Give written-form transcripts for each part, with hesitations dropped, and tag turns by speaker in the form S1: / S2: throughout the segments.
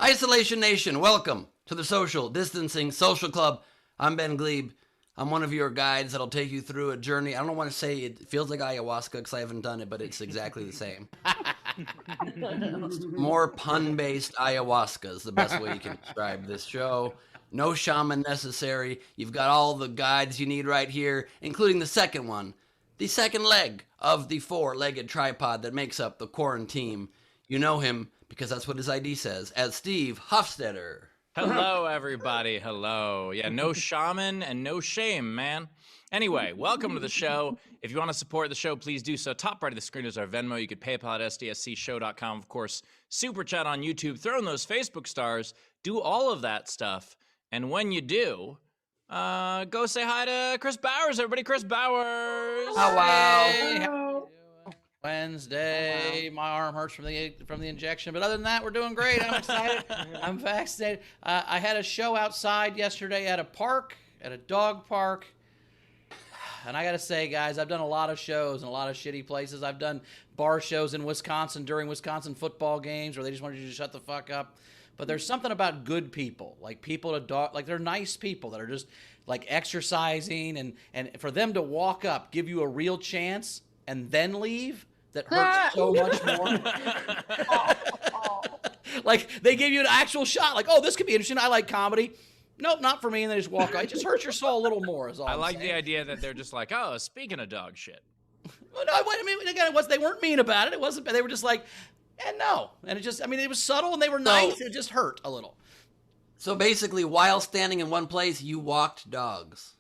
S1: Isolation Nation, welcome to the Social Distancing Social Club. I'm Ben Glebe. I'm one of your guides that'll take you through a journey. I don't want to say it feels like ayahuasca because I haven't done it, but it's exactly the same. More pun-based ayahuasca is the best way you can describe this show. No shaman necessary. You've got all the guides you need right here, including the second one, the second leg of the four-legged tripod that makes up the quarantine. You know him because that's what his ID says, as Steve Hofstetter.
S2: Hello, everybody. Hello. Yeah, no shaman and no shame, man. Anyway, welcome to the show. If you want to support the show, please do so. Top right of the screen is our Venmo. You could PayPal at sdscshow.com. Of course, Super Chat on YouTube. Throw in those Facebook stars. Do all of that stuff. And when you do, go say hi to Chris Bowers, everybody. Chris Bowers.
S1: Oh, wow.
S3: Hey, Wednesday, my arm hurts from the injection, but other than that, we're doing great. I'm excited. I'm vaccinated. I had a show outside yesterday at a park, at a dog park, and I gotta say, guys, I've done a lot of shows in a lot of shitty places. I've done bar shows in Wisconsin during Wisconsin football games where they just wanted you to shut the fuck up. But there's something about good people, like people at dog, like they're nice people that are just like exercising, and for them to walk up, give you a real chance, and then leave. That hurts so much more. Like, they gave you an actual shot. Like, oh, this could be interesting. I like comedy. Nope, not for me. And they just walk away. It just hurts your soul a little more, is all
S2: I
S3: I'm
S2: like
S3: saying.
S2: the idea that they're just like, oh, speaking of dog shit.
S3: Well, no, I mean, again, they weren't mean about it. It wasn't. They were just like, no. And it just, I mean, it was subtle and they were nice. It just hurt a little.
S1: So basically, while standing in one place, you walked dogs.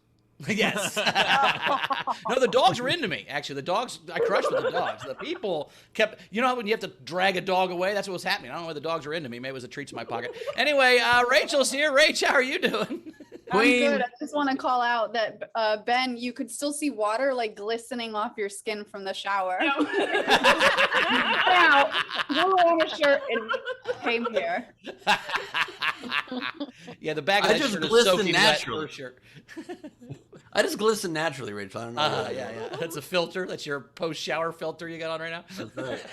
S3: Yes. No, the dogs were into me. Actually, the dogs, I crushed with the dogs. The people kept, you know how when you have to drag a dog away? That's what was happening. I don't know why the dogs were into me. Maybe it was the treats in my pocket. Anyway, Rachel's here. Rach, how are you doing?
S1: Queen.
S4: I'm good. I just want to call out that, Ben, you could still see water like glistening off your skin from the shower. Now, you were on a shirt and came here.
S3: Yeah, the back of
S1: I
S3: that
S1: just
S3: shirt is
S1: glisten
S3: soaking
S1: naturally.
S3: wet. Shirt.
S1: I just glisten naturally, Rachel. I don't know.
S3: Yeah. That's a filter. That's your post-shower filter you got on right now.
S1: That's right.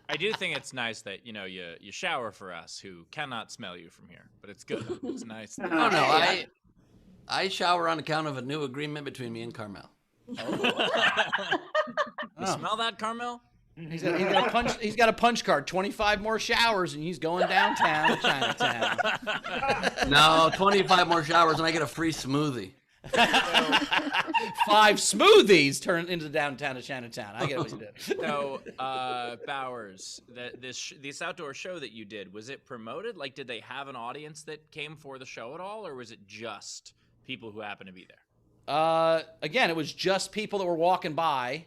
S2: I do think it's nice that, you shower for us who cannot smell you from here. But it's good. It's nice.
S1: Oh, no. I shower on account of a new agreement between me and Carmel.
S2: You smell that, Carmel?
S3: He's got a punch card. 25 more showers, and he's going downtown to Chinatown.
S1: No, 25 more showers, and I get a free smoothie.
S3: 5 smoothies turn into downtown to Chinatown. I get what you did.
S2: So, Bowers, this outdoor show that you did, was it promoted? Like, did they have an audience that came for the show at all, or was it just people who happened to be there?
S3: Again, it was just people that were walking by.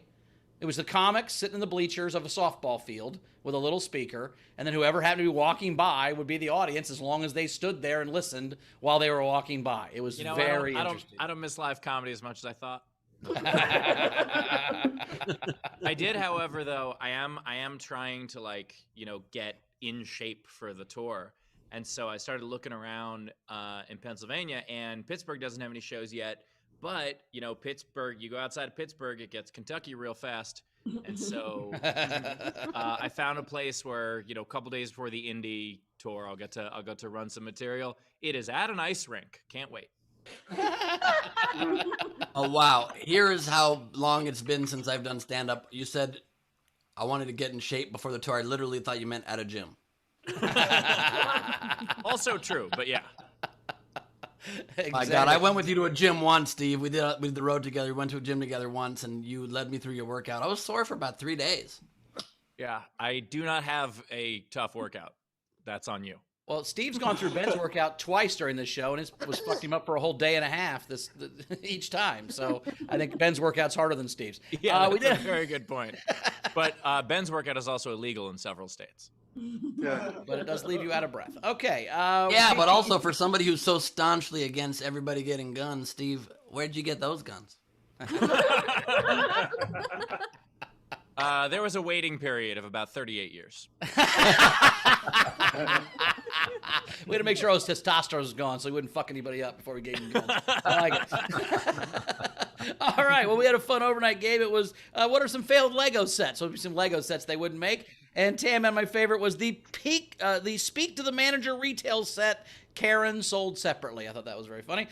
S3: It was the comics sitting in the bleachers of a softball field with a little speaker, and then whoever happened to be walking by would be the audience as long as they stood there and listened while they were walking by. It was very interesting.
S2: I don't miss live comedy as much as I thought. I did, however, though, I am trying to get in shape for the tour. And so I started looking around in Pennsylvania, and Pittsburgh doesn't have any shows yet. But, Pittsburgh, you go outside of Pittsburgh, it gets Kentucky real fast. And so I found a place where, a couple days before the Indy tour, I'll get to run some material. It is at an ice rink. Can't wait.
S1: Oh, wow. Here is how long it's been since I've done stand-up. You said I wanted to get in shape before the tour. I literally thought you meant at a gym.
S2: Also true, but yeah.
S3: Exactly.
S1: My God, I went with you to a gym once, Steve. We did the road together. We went to a gym together once, and you led me through your workout. I was sore for about 3 days.
S2: Yeah, I do not have a tough workout. That's on you.
S3: Well, Steve's gone through Ben's workout twice during this show, and it was fucked him up for a whole day and a half each time. So I think Ben's workout's harder than Steve's.
S2: Yeah, that's a very good point. But Ben's workout is also illegal in several states.
S3: Yeah. But it does leave you out of breath. Okay.
S1: Yeah, but also for somebody who's so staunchly against everybody getting guns, Steve, where'd you get those guns?
S2: There was a waiting period of about 38 years.
S3: We had to make sure all his testosterone was gone so he wouldn't fuck anybody up before we gave him guns. I like it. All right. Well, we had a fun overnight game. It was, what are some failed Lego sets? What would be some Lego sets they wouldn't make? And Tam, and my favorite was the Speak to the Manager retail set. Karen sold separately. I thought that was very funny.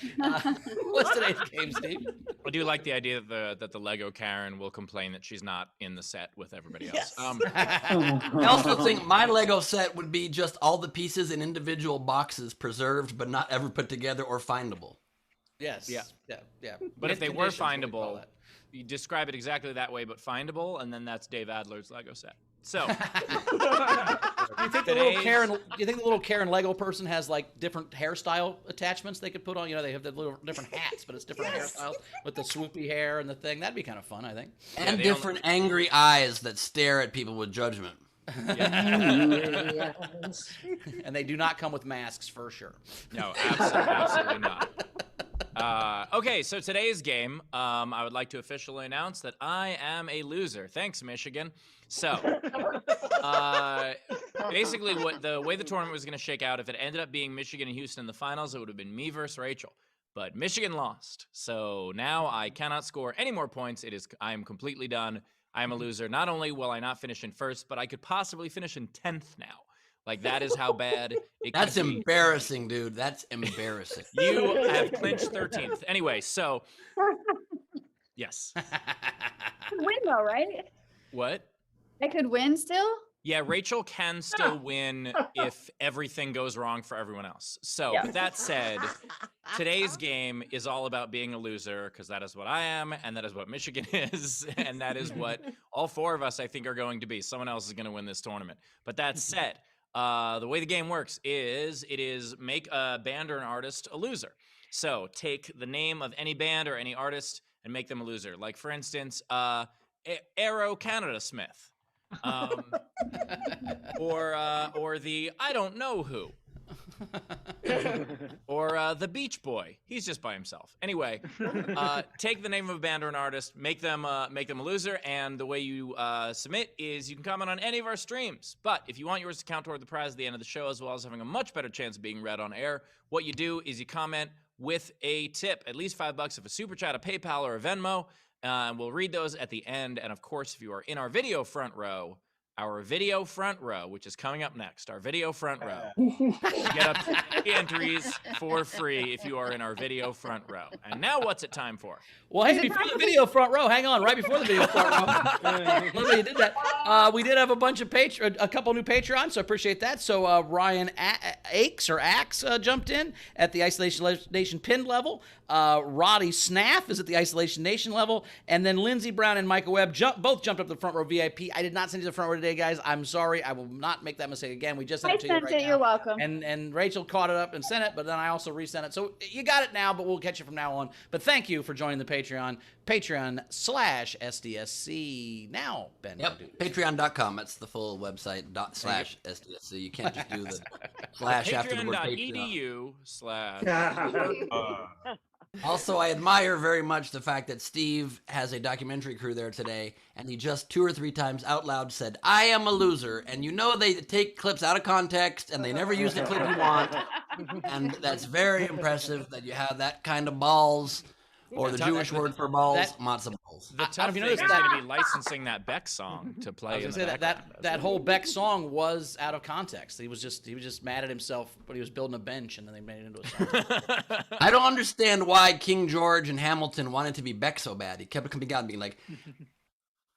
S3: What's today's game, Steve?
S2: I do like the idea that the Lego Karen will complain that she's not in the set with everybody else.
S3: Yes.
S1: I also think my Lego set would be just all the pieces in individual boxes preserved, but not ever put together or findable.
S3: Yes.
S2: Yeah.
S3: Yeah.
S2: But if
S3: Mint
S2: they were
S3: conditions, what we call
S2: findable,
S3: that.
S2: you describe it exactly that way, but findable, and then that's Dave Adler's Lego set. So,
S3: You think the little Karen Lego person has like different hairstyle attachments they could put on? You know, they have the little different hats, but it's different hairstyles with the swoopy hair and the thing. That'd be kind of fun, I think.
S1: And different angry eyes that stare at people with judgment.
S2: yeah.
S3: And they do not come with masks for sure.
S2: No, absolutely not. Okay, so today's game, I would like to officially announce that I am a loser. Thanks, Michigan. So, basically, the way the tournament was going to shake out, if it ended up being Michigan and Houston in the finals, it would have been me versus Rachel. But Michigan lost, so now I cannot score any more points. I am completely done. I am a loser. Not only will I not finish in first, but I could possibly finish in 10th now. Like, that is how bad it
S1: That's
S2: could be.
S1: embarrassing, dude. That's embarrassing.
S2: You have clinched 13th. Anyway, so yes.
S4: Win though, right?
S2: What?
S4: I could win still.
S2: Yeah, Rachel can still win if everything goes wrong for everyone else. So,
S4: Yeah.
S2: with that said, today's game is all about being a loser, because that is what I am, and that is what Michigan is, and that is what all four of us, I think, are going to be. Someone else is going to win this tournament. But that said, the way the game works is make a band or an artist a loser. So, take the name of any band or any artist and make them a loser. Like, for instance, Aero Canada Smith. Or the I don't know who. Or the Beach Boy. He's just by himself. Anyway, take the name of a band or an artist, make them a loser, and the way you submit is you can comment on any of our streams. But if you want yours to count toward the prize at the end of the show, as well as having a much better chance of being read on air, what you do is you comment with a tip, at least $5 of a super chat, a PayPal, or a Venmo. We'll read those at the end. And of course, if you are in our video front row, which is coming up next, our video front row, you get up to 3 entries for free if you are in our video front row. And now what's it time for?
S3: Well, hey, before the video front row, hang on, right before the video front row, you did that. We did have a couple new Patreons, so I appreciate that. So Ryan Axe jumped in at the Isolation Nation pinned level. Roddy Snaff is at the Isolation Nation level, and then Lindsey Brown and Micah Webb both jumped up to the front row VIP. I did not send you the front row today, guys. I'm sorry. I will not make that mistake again. We just sent it to you right now.
S4: You're welcome.
S3: And Rachel caught it up and sent it, but then I also resent it. So you got it now, but we'll catch you from now on. But thank you for joining the Patreon. Patreon/SDSC. Now, Ben.
S1: Yep, patreon.com. That's the full website, /SDSC. You can't just do the slash after the word Patreon.
S2: Patreon.edu/.
S1: Also, I admire very much the fact that Steve has a documentary crew there today, and he just 2 or 3 times out loud said, "I am a loser." And you know they take clips out of context, and they never use the clip you want. And that's very impressive that you have that kind of balls, or the Jewish word for balls, matzah balls.
S2: The tough thing is going to be licensing that Beck song to play.
S3: I was going to say that whole Beck song was out of context. He was just mad at himself, but he was building a bench, and then they made it into a song.
S1: I don't understand why King George and Hamilton wanted to be Beck so bad. He kept coming out and being like,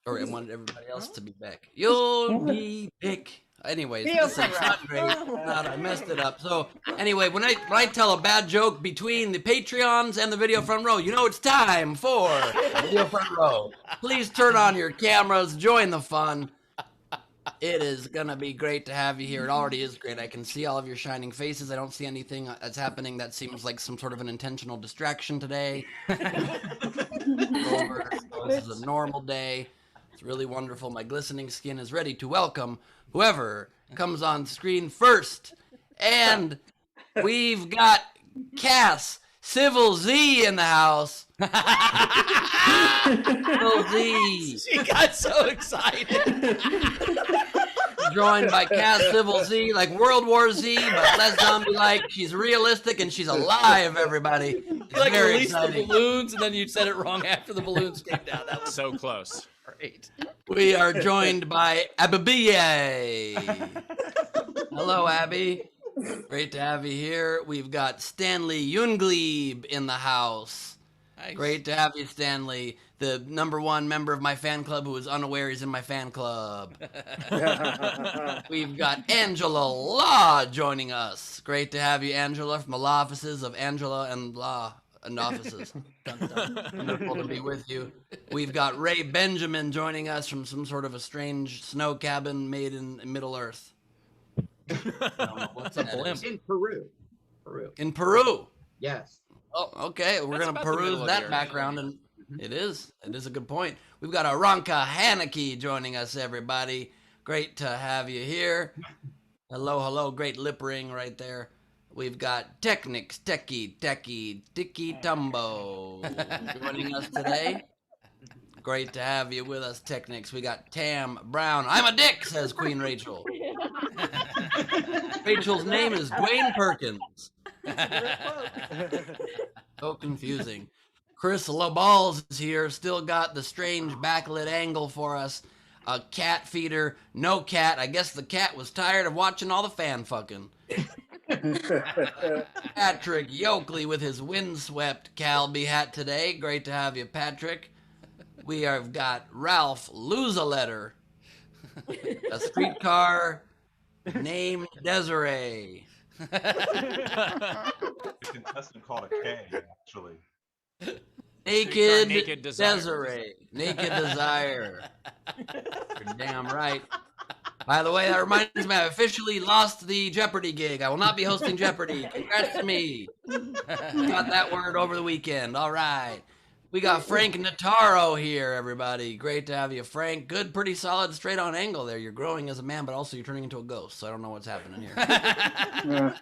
S1: or he wanted everybody else to be Beck. You'll be Beck. Anyways, it's not great. I messed it up. So anyway, when I tell a bad joke between the Patreons and the video front row, you know it's time for video front row. Please turn on your cameras, join the fun. It is gonna be great to have you here. It already is great. I can see all of your shining faces. I don't see anything that's happening that seems like some sort of an intentional distraction today. This is a normal day. It's really wonderful. My glistening skin is ready to welcome whoever comes on screen first. And we've got Cass Civil Z in the house. Civil Z.
S3: She got so excited.
S1: Joined by Cass Civil Z, like World War Z, but less zombie-like. She's realistic and she's alive, everybody. It's
S3: Like
S1: very
S3: released
S1: exciting.
S3: the balloons, and then you said it wrong after the balloons came down. That was
S2: So close.
S3: Great.
S1: We are joined by Abby. Hello, Abby. Great to have you here. We've got Stanley Junglieb in the house.
S3: Nice.
S1: Great to have you, Stanley. The #1 member of my fan club who is unaware he's in my fan club. We've got Angela Law joining us. Great to have you, Angela, from the law offices of Angela and Law and offices. Dun, dun. Wonderful to be with you. We've got Ray Benjamin joining us from some sort of a strange snow cabin made in Middle Earth. I don't know what's a blimp.
S5: In Peru.
S1: In Peru.
S5: Yes.
S1: Oh, okay. We're
S2: That's
S1: going to
S2: about the middle
S1: peruse
S2: of
S1: that
S2: Europe.
S1: background, and it is a good point. We've got Aranka Haneke joining us, everybody. Great to have you here. Hello. Great lip ring right there. We've got Technics, Techie, Dicky Tumbo joining us today. Great to have you with us, Technics. We got Tam Brown. I'm a dick, says Queen Rachel. Rachel's name is Dwayne Perkins. So confusing. Chris LaBalls is here. Still got the strange backlit angle for us. A cat feeder. No cat. I guess the cat was tired of watching all the fan fucking. Patrick Yoakley with his windswept Calby hat today. Great to have you, Patrick. We have got Ralph Lose-A-Letter. A streetcar named Desiree.
S6: Contestant called a K, actually.
S2: Naked Desire.
S1: Desiree. Naked Desire. You're damn right. By the way, that reminds me, I officially lost the Jeopardy gig. I will not be hosting Jeopardy. Congrats to me. Got that word over the weekend. All right. We got Frank Notaro here, everybody. Great to have you, Frank. Good, pretty solid, straight on angle there. You're growing as a man, but also you're turning into a ghost, so I don't know what's happening here.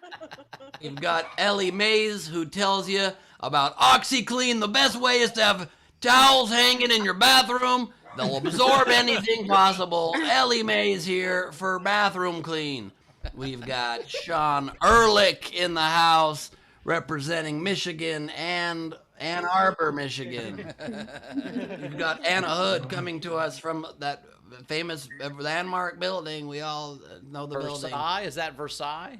S1: You've got Ellie Mays, who tells you about OxyClean. The best way is to have towels hanging in your bathroom. They'll absorb anything possible. Ellie Mays here for bathroom clean. We've got Sean Ehrlich in the house representing Michigan and Ann Arbor, Michigan. We've got Anna Hood coming to us from that famous landmark building. We all know the building.
S3: Versailles? Is that Versailles?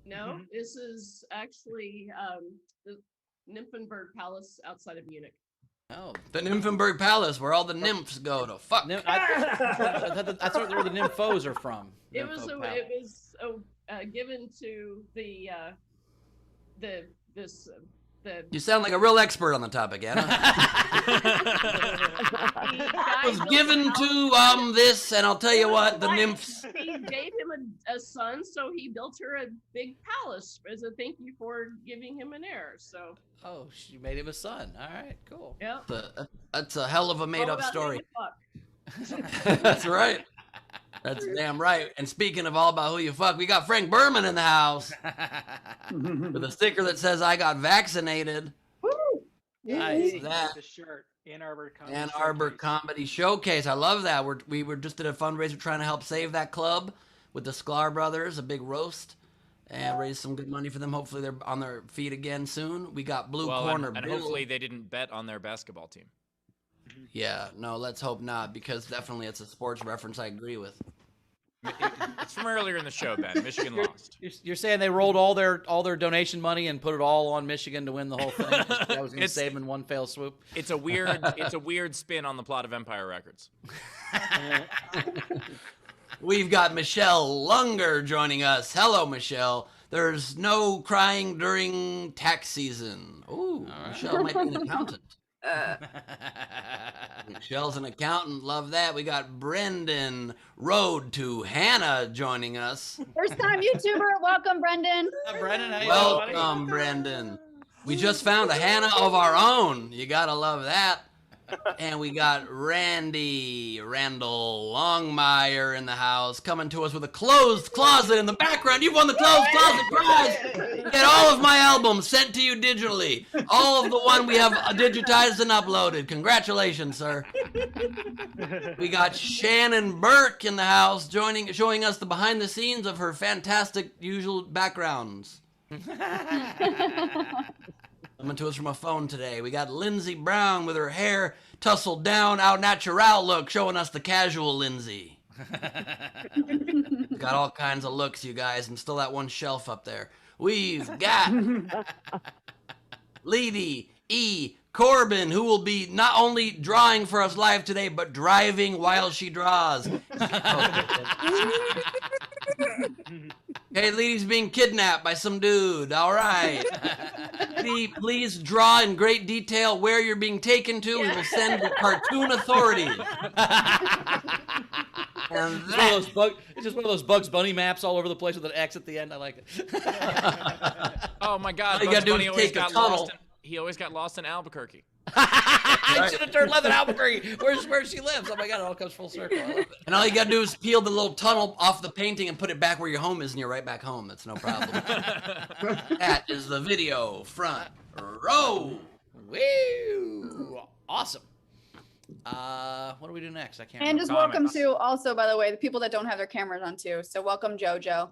S7: No, this is actually the Nymphenburg Palace outside of Munich.
S3: Oh.
S1: The Nymphenburg Palace, where all the nymphs go to fuck.
S3: That's where the nymphos are from.
S7: It was given to the
S1: You sound like a real expert on the topic, Anna. It was given to this, and I'll tell you what, the nymphs.
S7: He gave him a son, so he built her a big palace as a thank you for giving him an heir. So.
S3: Oh, she made him a son. All right, cool.
S7: Yeah.
S1: That's a hell of a
S7: All
S1: made-up
S7: about
S1: story.
S7: naming fuck.
S1: That's right. That's damn right. And speaking of all about who you fuck, we got Frank Berman in the house with a sticker that says "I got vaccinated."
S3: Nice.
S1: That
S8: The shirt, Ann Arbor Comedy
S1: Ann Arbor
S8: Showcase.
S1: Comedy Showcase. I love that. We were just did a fundraiser trying to help save that club with the Sklar brothers, a big roast, and raise some good money for them. Hopefully they're on their feet again soon. We got Blue Corner
S2: and
S1: Bill.
S2: hopefully they didn't bet on their basketball team.
S1: Yeah, no, let's hope not, because definitely it's a sports reference I agree with.
S2: It's from earlier in the show, Ben. Michigan lost.
S3: You're saying they rolled all their donation money and put it all on Michigan to win the whole thing? That was going to save them in one fell swoop.
S2: It's a weird spin on the plot of Empire Records.
S1: We've got Michelle Lunger joining us. Hello, Michelle. There's no crying during tax season. Ooh, Michelle might be an accountant. Michelle's an accountant. Love that. We got Brendan Road to Hannah joining us.
S4: First time YouTuber. Welcome, Brendan.
S3: Brendan, how you doing, buddy?
S1: Welcome, Brendan. We just found a Hannah of our own. You gotta love that. And we got Randall Longmire in the house, coming to us with a closed closet in the background. You won the closed closet prize. Get all of my albums sent to you digitally. All of the one we have digitized and uploaded. Congratulations, sir. We got Shannon Burke in the house, showing us the behind the scenes of her fantastic usual backgrounds. Coming to us from a phone today, we got Lindsey Brown with her hair tousled down, au natural look, showing us the casual Lindsay. Got all kinds of looks, you guys, and still that one shelf up there. We've got Lady E. Corbin, who will be not only drawing for us live today, but driving while she draws. Okay, Lady's being kidnapped by some dude. All right. Lady, please draw in great detail where you're being taken to. We will send the cartoon authorities. And
S3: It's just one of those Bugs Bunny maps all over the place with an X at the end. I like it.
S2: Oh my God!
S1: All you
S2: Bugs
S1: gotta do
S2: Bunny
S1: is
S2: always
S1: take a
S2: got
S1: tunnel.
S2: lost. He always got lost in Albuquerque.
S3: I should have turned left at Albuquerque. Where she lives. Oh my God, it all comes full circle. I love it.
S1: And all you gotta do is peel the little tunnel off the painting and put it back where your home is, and you're right back home. That's no problem. That is the video front row.
S3: Woo! Awesome. What do we do next? I can't.
S4: And
S3: remember.
S4: just welcome
S2: Comments.
S4: to also, by the way, the people that don't have their cameras on too. So welcome, JoJo.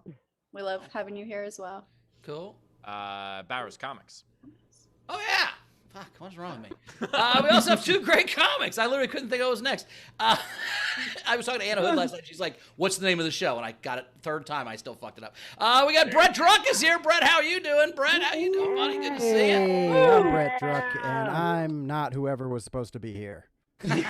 S4: We love having you here as well.
S3: Cool.
S2: Bowers Comics.
S3: Oh yeah. Fuck, what's wrong with me? We also have 2 great comics. I literally couldn't think of what was next. I was talking to Anna Hood last night. She's like, "What's the name of the show?" And I got it third time. I still fucked it up. We got Brett Druck is here. Brett, how you doing? Brett, how you doing, buddy? Good to see you.
S5: Hey, I'm Brett Druck, and I'm not whoever was supposed to be here.
S3: You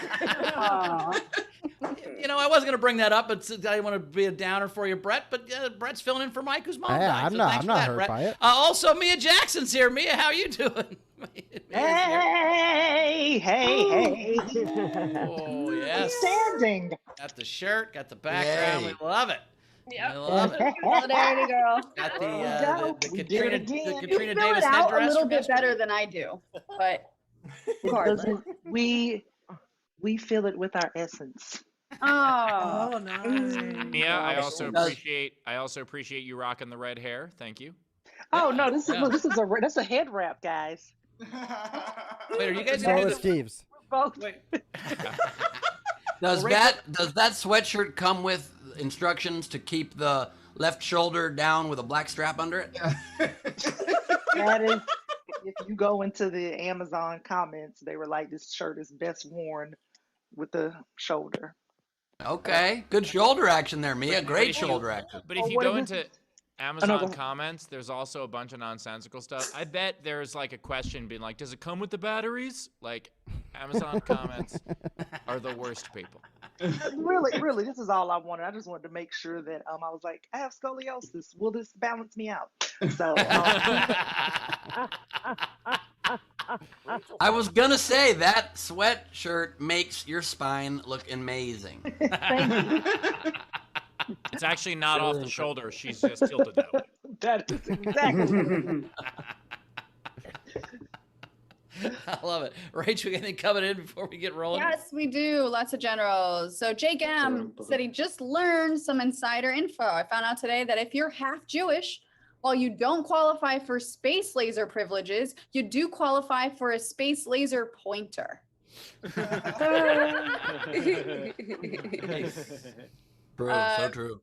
S3: know, I wasn't gonna bring that up, but I didn't want to be a downer for you, Brett. But Brett's filling in for Mike, whose mom
S5: Yeah,
S3: died.
S5: I'm
S3: So
S5: not-
S3: thanks
S5: I'm
S3: for
S5: not
S3: that,
S5: hurt
S3: Brett.
S5: by it.
S3: Also, Mia Jackson's here. Mia, how you doing?
S8: Hey, hey.
S3: Oh yes.
S8: Standing.
S3: Got the shirt, got the background.
S1: Yay.
S3: We love it.
S7: Yep.
S3: I love it.
S4: Solidarity, girl.
S3: Got the
S8: We did it
S3: Katrina,
S8: again.
S3: the
S4: You
S3: Katrina
S4: fill
S3: Davis
S4: it out a
S3: headdress
S4: little
S3: from
S4: bit
S3: yesterday.
S4: better than I do, but
S8: It
S4: regardless.
S8: doesn't- we feel it with our essence.
S4: Oh,
S2: Mia, I also
S1: Does-
S2: appreciate you rocking the red hair. Thank you.
S8: Oh no, this is
S3: Yeah.
S8: look, that's a head wrap, guys.
S3: Wait, are you guys
S5: So
S3: gonna do
S5: is
S3: this?
S5: Steve's.
S8: Both.
S3: Wait.
S1: Does
S3: Well, Rachel-
S1: that sweatshirt come with instructions to keep the left shoulder down with a black strap under it?
S8: That is, if you go into the Amazon comments, they were like, "This shirt is best worn with the shoulder."
S1: Okay, good shoulder action there, Mia.
S2: But
S1: Great
S2: if you-
S1: shoulder action.
S2: But if
S8: Oh,
S2: you
S8: what
S2: go
S8: is
S2: into
S8: this?
S2: Amazon
S8: go ahead.
S2: comments, there's also a bunch of nonsensical stuff. I bet there's like a question being like, "Does it come with the batteries?" Like, Amazon comments are the worst people.
S8: Really, this is all I wanted. I just wanted to make sure that I was like, I have scoliosis. Will this balance me out? So
S1: I was gonna say that sweatshirt makes your spine look amazing.
S2: It's actually not off the shoulder. She's just tilted that way.
S8: that is exactly.
S3: I love it. Rachel, anything coming in before we get rolling?
S4: yes, we do. Lots of generals. So Jake M said he just learned some insider info. I found out today that if you're half Jewish, while you don't qualify for space laser privileges, you do qualify for a space laser pointer.
S1: True, so true.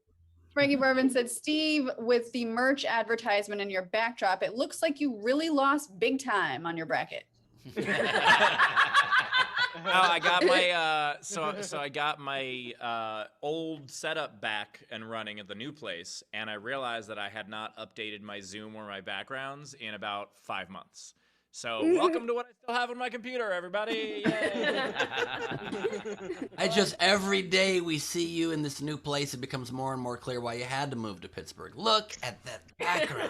S4: Frankie Bourbon said, Steve, with the merch advertisement in your backdrop, it looks like you really lost big time on your bracket.
S2: Oh, I got my so I got my old setup back and running at the new place, and I realized that I had not updated my Zoom or my backgrounds in about 5 months. So welcome to what I still have on my computer, everybody! Yay.
S1: I just every day we see you in this new place, it becomes more and more clear why you had to move to Pittsburgh. Look at that background.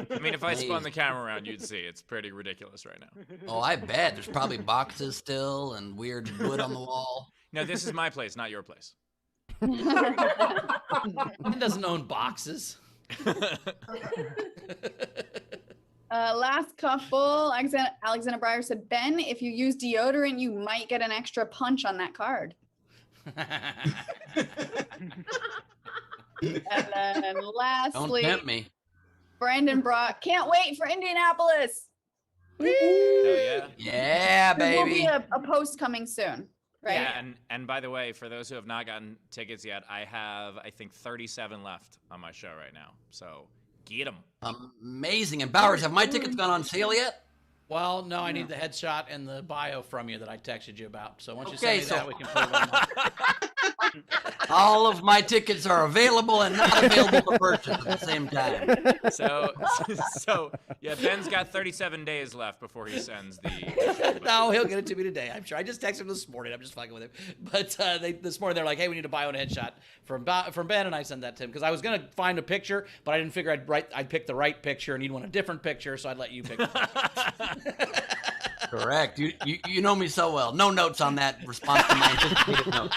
S2: I mean, if I spun the camera around, you'd see it's pretty ridiculous right now.
S1: Oh, I bet there's probably boxes still and weird wood on the wall.
S2: No, this is my place, not your place.
S3: It doesn't own boxes.
S4: Last couple, Alexander Breyer said, Ben, if you use deodorant, you might get an extra punch on that card. And then
S1: Don't
S4: lastly,
S1: tempt me.
S4: Brandon Brock, can't wait for Indianapolis.
S2: Hell yeah.
S1: Yeah,
S4: There will be
S1: baby.
S4: a post coming soon, right?
S2: Yeah, and by the way, for those who have not gotten tickets yet, I have, I think, 37 left on my show right now. So Get him.
S1: Amazing. And Bowers, have my tickets gone on sale yet?
S3: Well, no, I need the headshot and the bio from you that I texted you about. So once you
S1: Okay,
S3: send me that, we can put it on.
S1: All of my tickets are available and not available for purchase at the same time.
S2: So yeah, Ben's got 37 days left before he sends the.
S3: No, he'll get it to me today. I'm sure. I just texted him this morning. I'm just fucking with him. But this morning they're like, "Hey, we need a bio and a headshot from Ben," and I sent that to him because I was gonna find a picture, but I didn't figure I'd pick the right picture, and he'd want a different picture, so I'd let you pick.
S1: Correct. You know me so well. No notes on that response to my anticipated note.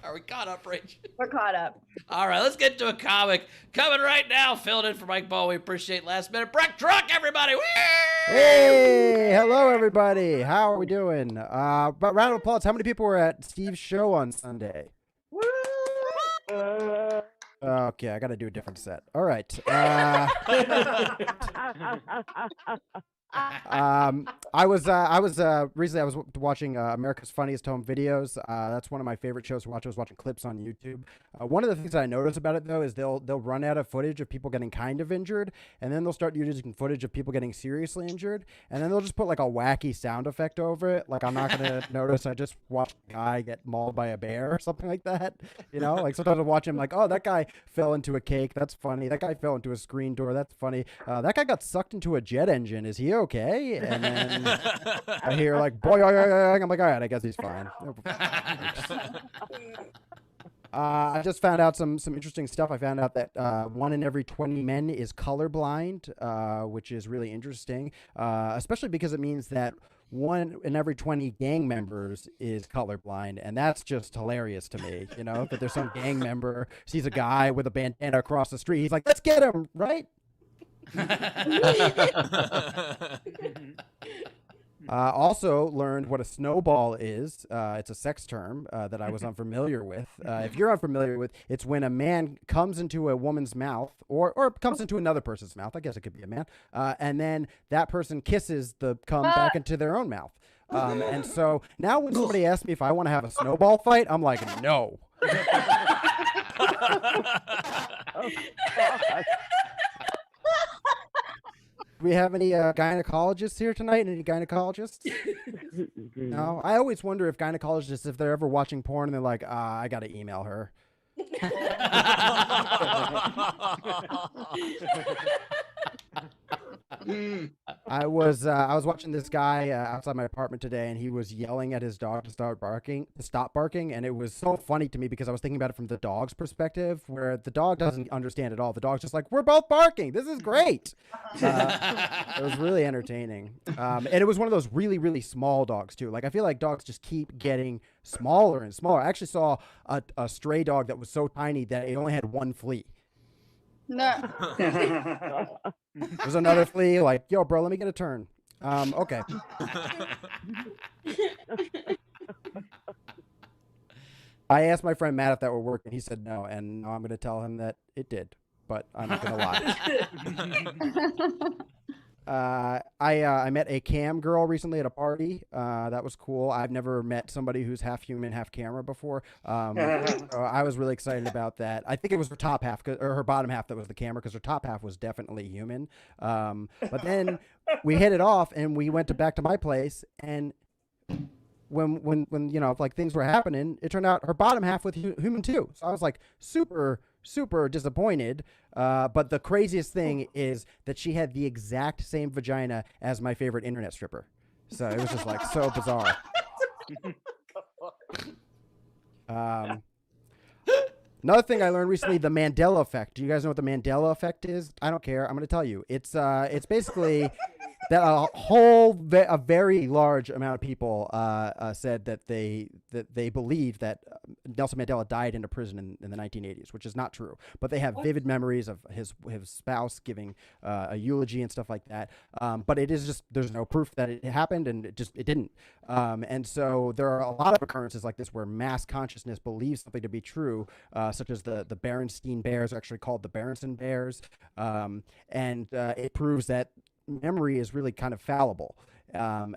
S3: Are we caught up, Rach?
S4: We're caught up.
S3: All right, let's get to a comic coming right now. Filled in for Mike Ball. We appreciate last minute. Brett Druck, everybody. Whee!
S5: Hey, hello everybody. How are we doing? But round of applause. How many people were at Steve's show on Sunday? Okay, I got to do a different set. All right. I was recently I was watching America's Funniest Home Videos. That's one of my favorite shows to watch. I was watching clips on YouTube. One of the things that I noticed about it though is they'll run out of footage of people getting kind of injured, and then they'll start using footage of people getting seriously injured, and then they'll just put like a wacky sound effect over it. Like I'm not gonna notice I just watched a guy get mauled by a bear or something like that. You know, like sometimes I watch him like, oh, that guy fell into a cake. That's funny. That guy fell into a screen door. That's funny. That guy got sucked into a jet engine. Is he okay? And then I hear like boy, I'm like, all right, I guess he's fine. I just found out some interesting stuff. I found out that 1 in every 20 men is colorblind, which is really interesting, especially because it means that 1 in every 20 gang members is colorblind, and that's just hilarious to me. You know, that there's some gang member sees a guy with a bandana across the street, he's like, let's get him, right? Also learned what a snowball is. It's a sex term that I was unfamiliar with. If you're unfamiliar with, it's when a man comes into a woman's mouth or comes into another person's mouth. I guess it could be a man. And then that person kisses the cum back into their own mouth. And so now when somebody asks me if I want to have a snowball fight, I'm like, no.
S9: Oh, God.
S5: Do we have any gynecologists here tonight? Any gynecologists? No? I always wonder if gynecologists, if they're ever watching porn and they're like, I got to email her. I was watching this guy outside my apartment today, and he was yelling at his dog to stop barking, and it was so funny to me because I was thinking about it from the dog's perspective, where the dog doesn't understand at all. The dog's just like, we're both barking. This is great. It was really entertaining, and it was one of those really, really small dogs too. Like I feel like dogs just keep getting smaller and smaller. I actually saw a stray dog that was so tiny that it only had one flea.
S4: No.
S5: There's another flea, like, yo, bro, let me get a turn. Okay. I asked my friend Matt if that would work, and he said no, and now I'm going to tell him that it did, but I'm not going to lie. I met a cam girl recently at a party. That was cool. I've never met somebody who's half human, half camera before. So I was really excited about that. I think it was her top half or her bottom half that was the camera, because her top half was definitely human. But then we hit it off and we went back to my place, and when you know, like things were happening, it turned out her bottom half was human too. So I was like super disappointed. But the craziest thing is that she had the exact same vagina as my favorite internet stripper. So it was just like so bizarre. Another thing I learned recently, the Mandela effect. Do you guys know what the Mandela effect is? I don't care. I'm going to tell you. It's basically that a very large amount of people said that they believe that Nelson Mandela died in a prison in the 1980s, which is not true. But they have vivid memories of his spouse giving a eulogy and stuff like that. But it is just, there's no proof that it happened, and it didn't. And so there are a lot of occurrences like this where mass consciousness believes something to be true, such as the Berenstein Bears are actually called the Berenson Bears. And it proves that memory is really kind of fallible.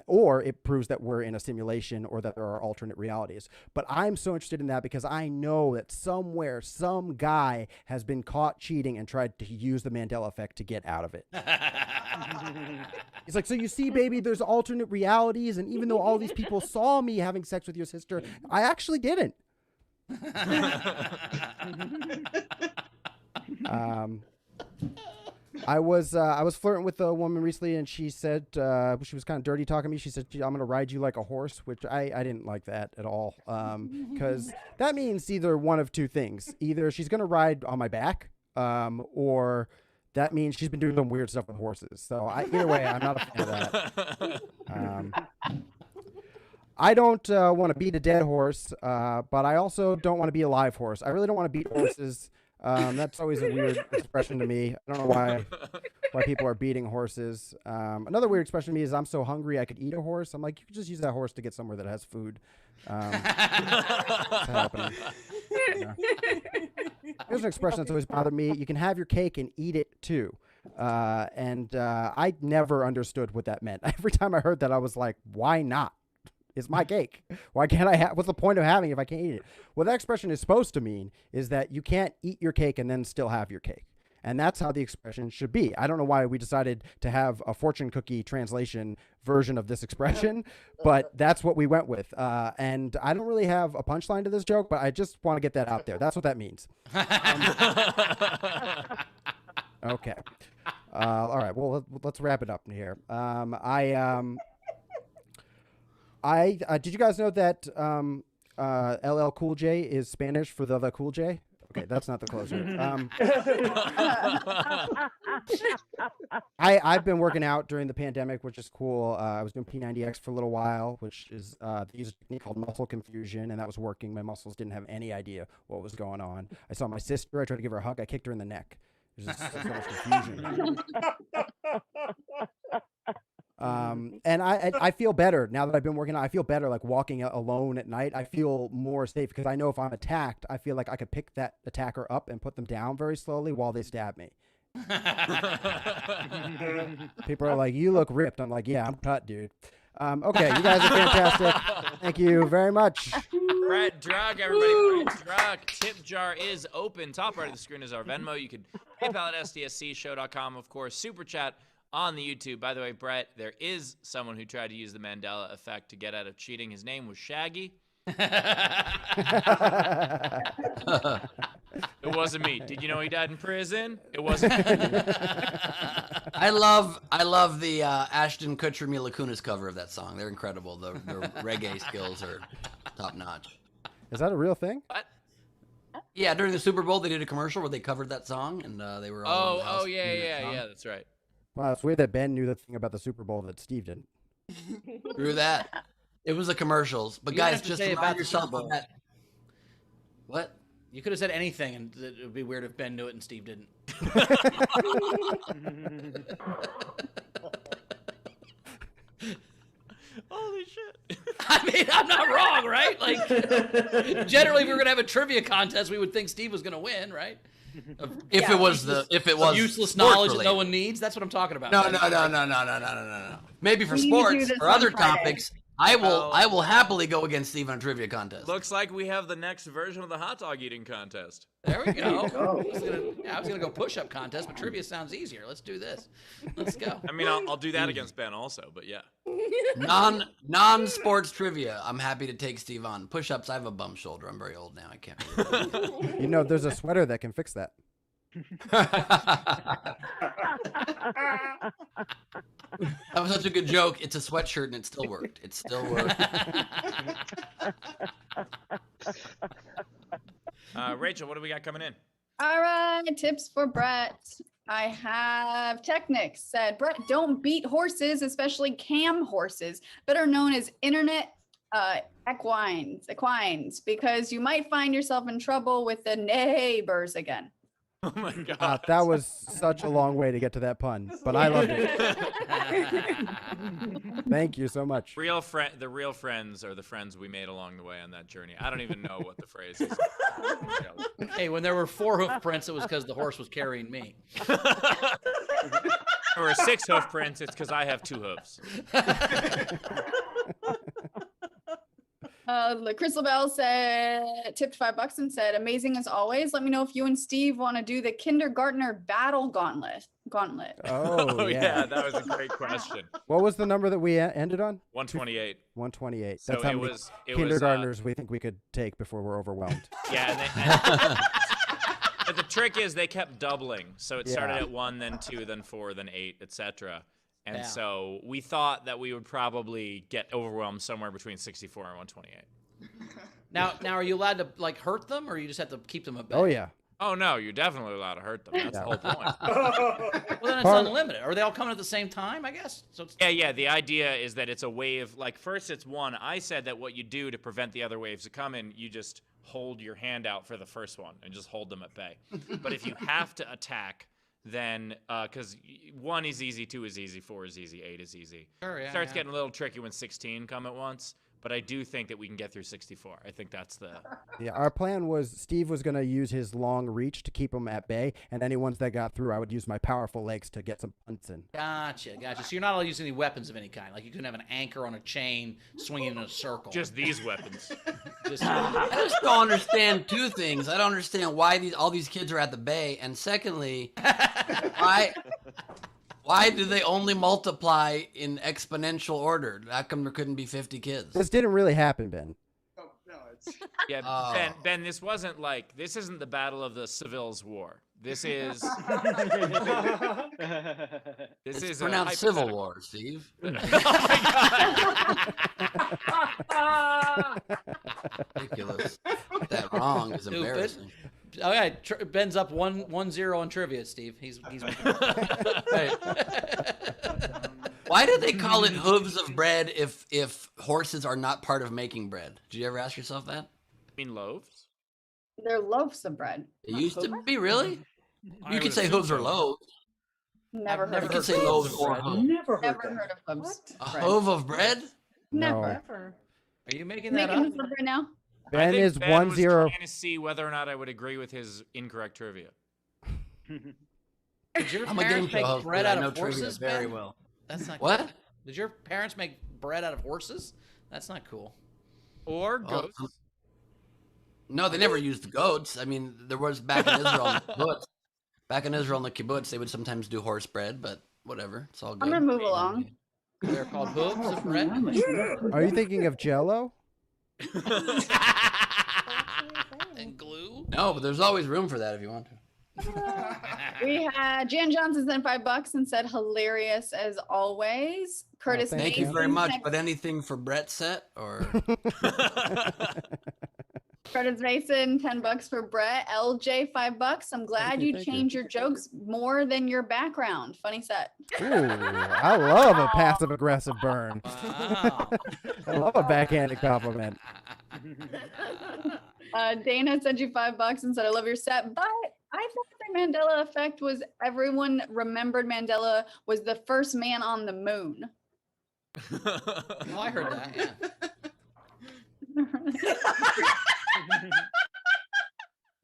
S5: or it proves that we're in a simulation or that there are alternate realities. But I'm so interested in that because I know that somewhere some guy has been caught cheating and tried to use the Mandela effect to get out of it. He's like, so you see, baby, there's alternate realities, and even though all these people saw me having sex with your sister, I actually didn't. I was flirting with a woman recently, and she said she was kind of dirty talking to me. She said, "I'm gonna ride you like a horse," which I didn't like that at all, because that means either one of two things: either she's gonna ride on my back, or that means she's been doing some weird stuff with horses. So either way, I'm not a fan of that. I don't want to beat a dead horse, but I also don't want to be a live horse. I really don't want to beat horses. That's always a weird expression to me. I don't know why people are beating horses. Another weird expression to me is I'm so hungry I could eat a horse. I'm like, you could just use that horse to get somewhere that has food. It's happening. Yeah. Here's an expression that's always bothered me. You can have your cake and eat it too. I never understood what that meant. Every time I heard that, I was like, why not? It's my cake. Why can't I have? What's the point of having it if I can't eat it? What that expression is supposed to mean is that you can't eat your cake and then still have your cake. And that's how the expression should be. I don't know why we decided to have a fortune cookie translation version of this expression, but that's what we went with. And I don't really have a punchline to this joke, but I just want to get that out there. That's what that means. Okay. All right. Well, let's wrap it up here. Did you guys know that LL Cool J is Spanish for the Cool J? Okay, that's not the closer. I've been working out during the pandemic, which is cool. I was doing P90X for a little while, which is they use a technique called muscle confusion, and that was working. My muscles didn't have any idea what was going on. I saw my sister. I tried to give her a hug. I kicked her in the neck. There's just so much confusion. And I feel better now that I've been working out. I feel better like walking alone at night. I feel more safe because I know if I'm attacked, I feel like I could pick that attacker up and put them down very slowly while they stab me. People are like, you look ripped. I'm like, yeah, I'm cut, dude. Okay, you guys are fantastic. Thank you very much.
S2: Brett Druck, everybody. Brett Druck. Tip jar is open. Top right of the screen is our Venmo. You can PayPal at sdscshow.com, of course. Super chat on the YouTube. By the way, Brett, there is someone who tried to use the Mandela effect to get out of cheating. His name was Shaggy. It wasn't me. Did you know he died in prison? It wasn't me.
S1: I love the Ashton Kutcher Mila Kunis cover of that song. They're incredible. The reggae skills are top notch.
S5: Is that a real thing?
S2: What?
S1: Yeah, during the Super Bowl, they did a commercial where they covered that song, and they were all in the house singing that song.
S2: Yeah, that's right.
S5: Wow, it's weird that Ben knew the thing about the Super Bowl that Steve didn't.
S1: Through that. It was the commercials. But
S3: You
S1: guys,
S3: have to
S1: just
S3: say
S1: remind
S3: about the
S1: yourself
S3: Super Bowl.
S1: of that. What?
S3: You could have said anything, and it would be weird if Ben knew it and Steve didn't.
S2: Holy shit.
S3: I mean, I'm not wrong, right? Like, generally, if we were gonna have a trivia contest, we would think Steve was gonna win, right?
S1: If it was
S3: Useless
S1: sports
S3: knowledge that
S1: related.
S3: no one needs. That's what I'm talking about.
S1: No. Maybe for
S4: We need to do
S1: sports,
S4: this
S1: for
S4: on
S1: other
S4: Friday.
S1: topics, I will happily go against Steve on a trivia contest.
S2: Looks like we have the next version of the hot dog eating contest.
S3: There we go.
S8: go.
S3: I was gonna go push-up contest, but trivia sounds easier. Let's do this. Let's go.
S2: I mean, I'll do that against Ben also, but yeah.
S1: Non-sports trivia. I'm happy to take Steve on. Push-ups, I have a bum shoulder. I'm very old now. I can't really do
S5: You know, there's a sweater that can fix that.
S1: that was such a good joke. It's a sweatshirt and it still worked. It still worked.
S2: Rachel, what do we got coming in?
S4: All right, tips for Brett. I have Technics said, Brett, don't beat horses, especially cam horses, better known as internet equines, because you might find yourself in trouble with the neighbors again.
S2: Oh my god.
S5: That was such a long way to get to that pun, but I loved it. Thank you so much.
S2: The real friends are the friends we made along the way on that journey. I don't even know what the phrase is.
S3: Hey, when there were 4 hoof prints, it was because the horse was carrying me.
S2: there were 6 hoof prints, it's because I have 2 hooves.
S4: Crystal Bell said, tipped $5 and said, amazing as always. Let me know if you and Steve want to do the kindergartner battle gauntlet.
S5: Oh,
S2: yeah, that was a great question.
S5: What was the number that we ended on?
S2: 128.
S5: 128.
S2: So
S5: That's how
S2: it
S5: many
S2: was
S5: kindergartners we think we could take before we're overwhelmed.
S2: Yeah, but the trick is they kept doubling. So it started
S5: Yeah.
S2: at 1, then 2, then 4, then 8, etc. And
S3: Yeah.
S2: so we thought that we would probably get overwhelmed somewhere between 64 and 128.
S3: Now, are you allowed to like hurt them, or you just have to keep them at bay?
S5: Oh yeah.
S2: Oh no, you're definitely allowed to hurt them. That's the whole point.
S3: Well, then it's unlimited. Are they all coming at the same time? I guess. So it's,
S2: Yeah. The idea is that it's a wave. Like first, it's one. I said that what you do to prevent the other waves to come in, you just hold your hand out for the first one and just hold them at bay. But if you have to attack, then because 1 is easy, 2 is easy, 4 is easy, 8 is easy.
S3: sure, yeah,
S2: Starts
S3: yeah.
S2: getting a little tricky when 16 come at once. But I do think that we can get through 64. I think that's the.
S5: Yeah, our plan was Steve was going to use his long reach to keep them at bay, and any ones that got through, I would use my powerful legs to get some punts in.
S3: Gotcha. So you're not allowed to use any weapons of any kind. Like you couldn't have an anchor on a chain swinging in a circle.
S2: Just these weapons.
S3: Just
S1: I just don't understand 2 things. I don't understand why all these kids are at the bay, and secondly, why do they only multiply in exponential order? How come there couldn't be 50 kids?
S5: This didn't really happen, Ben.
S2: Yeah,
S1: Oh.
S2: Ben, this isn't the Battle of the Civil's War. This is
S1: It's
S2: a
S1: pronounced Civil
S2: hypothetical.
S1: War, Steve.
S2: Oh my God.
S1: Ridiculous. That wrong is
S3: Stupid.
S1: embarrassing.
S3: oh yeah, Ben's up 1-0 on trivia, Steve. He's
S1: Right. Why do they call it hooves of bread if horses are not part of making bread? Did you ever ask yourself that?
S2: You mean loaves?
S4: They're loaves of bread.
S1: It used to be, really?
S2: I
S1: You could
S2: would
S1: say
S2: assume
S1: hooves or
S2: so.
S1: loaves.
S4: Never
S3: I've
S4: heard
S1: You
S4: of
S1: could
S3: heard
S1: say
S3: of
S1: loaves
S3: hooves
S1: or
S3: of
S1: hooves.
S8: Never heard
S4: Never
S8: that.
S4: heard of hooves.
S1: A
S4: bread.
S1: hoof of bread?
S4: Never.
S8: Never.
S3: Are you making that
S4: Making
S3: up?
S4: this up right now?
S2: I
S5: Ben
S2: think
S5: is
S2: Ben
S5: 1-0.
S2: was trying to see whether or not I would agree with his incorrect trivia.
S3: Did your
S1: I'm a game
S3: parents
S1: show
S3: make
S1: host,
S3: bread
S1: but I
S3: out
S1: know
S3: of
S1: trivia
S3: horses,
S1: very
S3: Ben?
S1: well.
S3: That's not
S1: What?
S3: Cool. Did your parents make bread out of horses? That's not cool.
S2: Or
S1: Well,
S2: ghosts.
S1: No, they never used goats. I mean, there was back in Israel in the kibbutz. Back in Israel in the kibbutz, they would sometimes do horse bread, but whatever. It's all good.
S4: I'm gonna move along.
S3: They're called hooves of bread.
S5: Are you thinking of Jello?
S3: And glue.
S1: No, but there's always room for that if you want to.
S4: We had Jan Johnson sent $5 and said hilarious as always. Curtis
S5: thank
S1: Thank you
S4: Mason
S1: very much.
S4: sent-
S1: But anything for Brett's set or
S4: Curtis Mason, $10 for Brett. LJ, $5. I'm glad
S5: you,
S4: you
S5: thank you.
S4: changed your jokes more than your background. Funny set.
S5: Ooh, I love a passive aggressive burn.
S3: Wow.
S5: I love a backhanded compliment.
S4: Dana sent you $5 and said, I love your set. But I thought the Mandela effect was everyone remembered Mandela was the first man on the moon.
S3: Oh, I heard that. Yeah.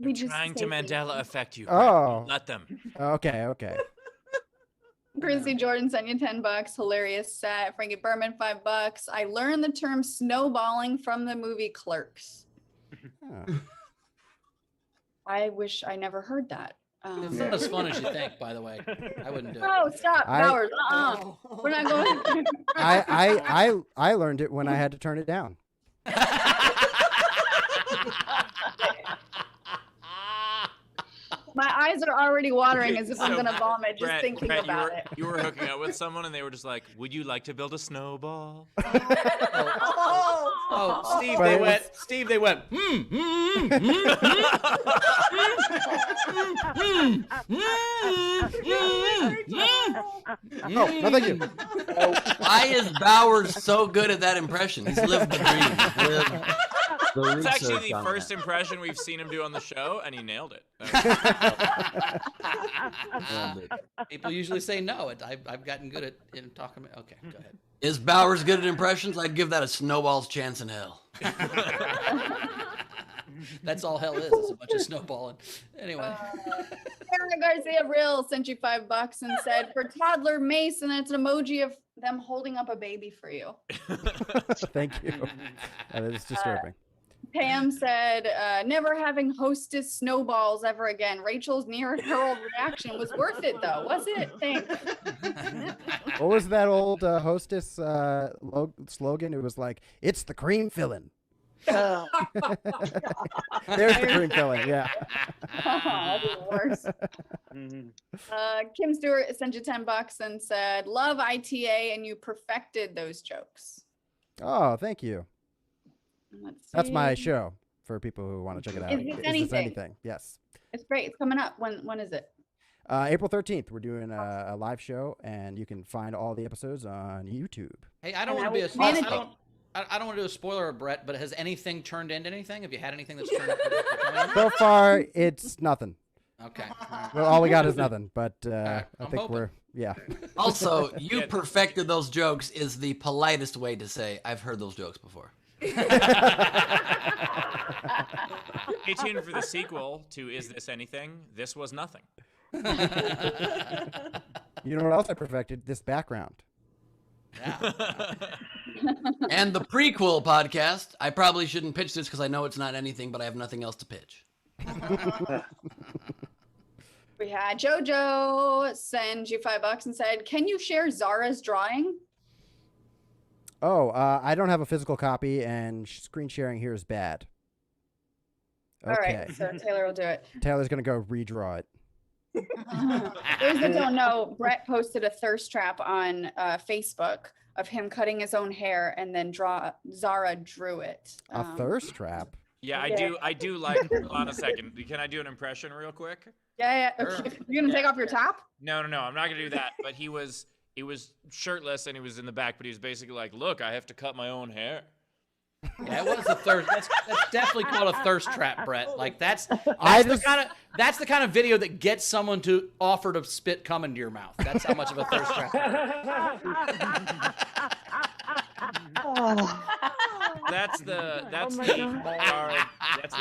S4: We just
S2: Trying to
S4: say
S2: Mandela affect you.
S5: Oh.
S2: Let them.
S5: Okay.
S4: Chrissy Jordan sent you $10. Hilarious set. Frankie Berman, $5. I learned the term snowballing from the movie Clerks.
S5: Huh.
S4: I wish I never heard that.
S3: It's not as fun as you think, by the way. I wouldn't do it.
S4: Oh, stop,
S5: I-
S4: Bowers. We're not going.
S5: I learned it when I had to turn it down.
S4: My eyes are already watering as if I'm
S2: So,
S4: gonna vomit just
S2: Brett,
S4: thinking
S2: Brett,
S4: about it.
S2: you were hooking up with someone and they were just like, would you like to build a snowball?
S3: Oh, Steve,
S5: But
S3: they
S5: it
S3: went. Steve, they went.
S5: No, thank you.
S1: why is Bowers so good at that impression? He's lived the dream. He's lived the
S2: It's actually
S1: research
S2: the
S1: on
S2: first
S1: that.
S2: impression we've seen him do on the show, and he nailed it.
S3: People usually say no. I've gotten good at talking. Okay, go ahead.
S1: Is Bowers good at impressions? I'd give that a snowball's chance in hell.
S3: That's all hell is. It's a bunch of snowballing. Anyway.
S4: Sarah Garcia Real sent you $5 and said, for toddler Mace, and it's an emoji of them holding up a baby for you.
S5: Thank you. That is disturbing.
S4: Pam said, never having hostess snowballs ever again. Rachel's near herald reaction was worth it, though. Was it? Thanks.
S5: What was that old hostess slogan? It was like, it's the cream filling.
S8: Oh,
S5: There's the cream filling, yeah.
S4: Oh, the worst. Kim Stewart sent you $10 and said, love ITA, and you perfected those jokes.
S5: Oh, thank you.
S4: Let's
S5: That's my
S4: see.
S5: show for people who want to check it out.
S4: Is This Anything?
S5: Yes.
S4: It's great. It's coming up. When is it?
S5: April 13th, we're doing a live show, and you can find all the episodes on YouTube.
S3: Hey, I don't want to be a I don't want to do a spoiler, Brett, but has anything turned into anything? Have you had anything that's turned into
S5: So far, it's nothing.
S3: Okay.
S5: Well, all we got is nothing, but I
S3: I'm
S5: think
S3: hoping.
S5: yeah.
S1: Also, you perfected those jokes is the politest way to say I've heard those jokes before.
S2: Stay tuned for the sequel to Is This Anything? This Was Nothing.
S5: You know what else I perfected? This background.
S3: Yeah.
S1: And the prequel podcast, I probably shouldn't pitch this because I know it's not anything, but I have nothing else to pitch.
S4: We had JoJo send you $5 and said, can you share Zara's drawing?
S5: Oh, I don't have a physical copy, and screen sharing here is bad. Okay.
S4: All right, so Taylor will do it.
S5: Taylor's going to go redraw it.
S4: Those that don't know, Brett posted a thirst trap on Facebook of him cutting his own hair, and then Zara drew it.
S5: A thirst trap?
S2: Yeah, I do like. Hold on a second. Can I do an impression real quick?
S4: Yeah. You're gonna take off your top?
S2: No, I'm not gonna do that. But he was shirtless and he was in the back, but he was basically like, "Look, I have to cut my own hair."
S3: Yeah, it was a thirst. That's definitely called a thirst trap, Brett. Like that's the kind of video that gets someone to offer to spit cum into your mouth. That's how much of a thirst trap.
S2: That's the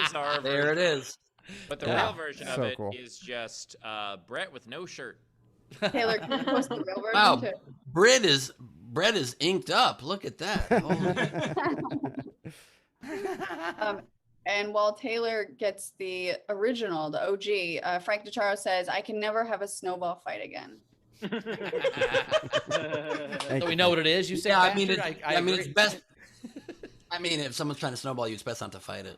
S2: bizarre
S1: There it is.
S2: But the
S5: Yeah,
S2: real version of
S5: so
S2: it
S5: cool.
S2: is just Brett with no shirt.
S4: Taylor, can you post the real version
S1: Wow,
S4: too?
S1: Brett is inked up. Look at that.
S4: And while Taylor gets the original, the OG, Frank DeCharo says, I can never have a snowball fight again.
S5: Thank
S3: So we
S5: you.
S3: know what it is. You say,
S1: Yeah, I mean,
S3: bastard?
S1: I mean, it's
S3: agree.
S1: best. I mean, if someone's trying to snowball you, it's best not to fight it.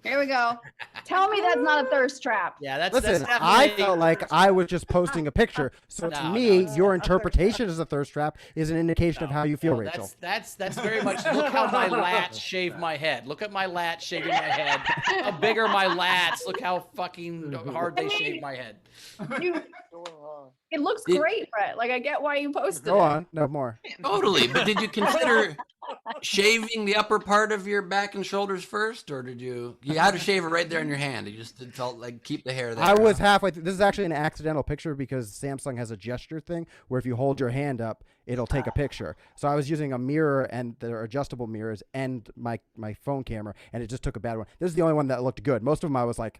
S4: Here we go. Tell me that's not a thirst trap.
S3: Yeah, that's
S5: Listen,
S3: definitely.
S5: I felt like I was just posting a picture. So to
S3: No,
S5: me,
S3: no,
S5: your interpretation as a thirst trap is an indication of how you feel,
S3: No,
S5: Rachel.
S3: That's very much. Look how my lats shave my head. Look at my lats shaving my head. How big are my lats? Look how fucking hard they shave my head.
S4: It looks great, Brett. Like, I get why you posted
S5: Go
S4: it.
S5: on, no more.
S1: Totally. But did you consider shaving the upper part of your back and shoulders first, or did you had to shave it right there in your hand? You just felt like keep the hair there.
S5: I was halfway through. This is actually an accidental picture because Samsung has a gesture thing where if you hold your hand up, it'll take a picture. So I was using a mirror and the adjustable mirrors and my phone camera, and it just took a bad one. This is the only one that looked good. Most of them I was like,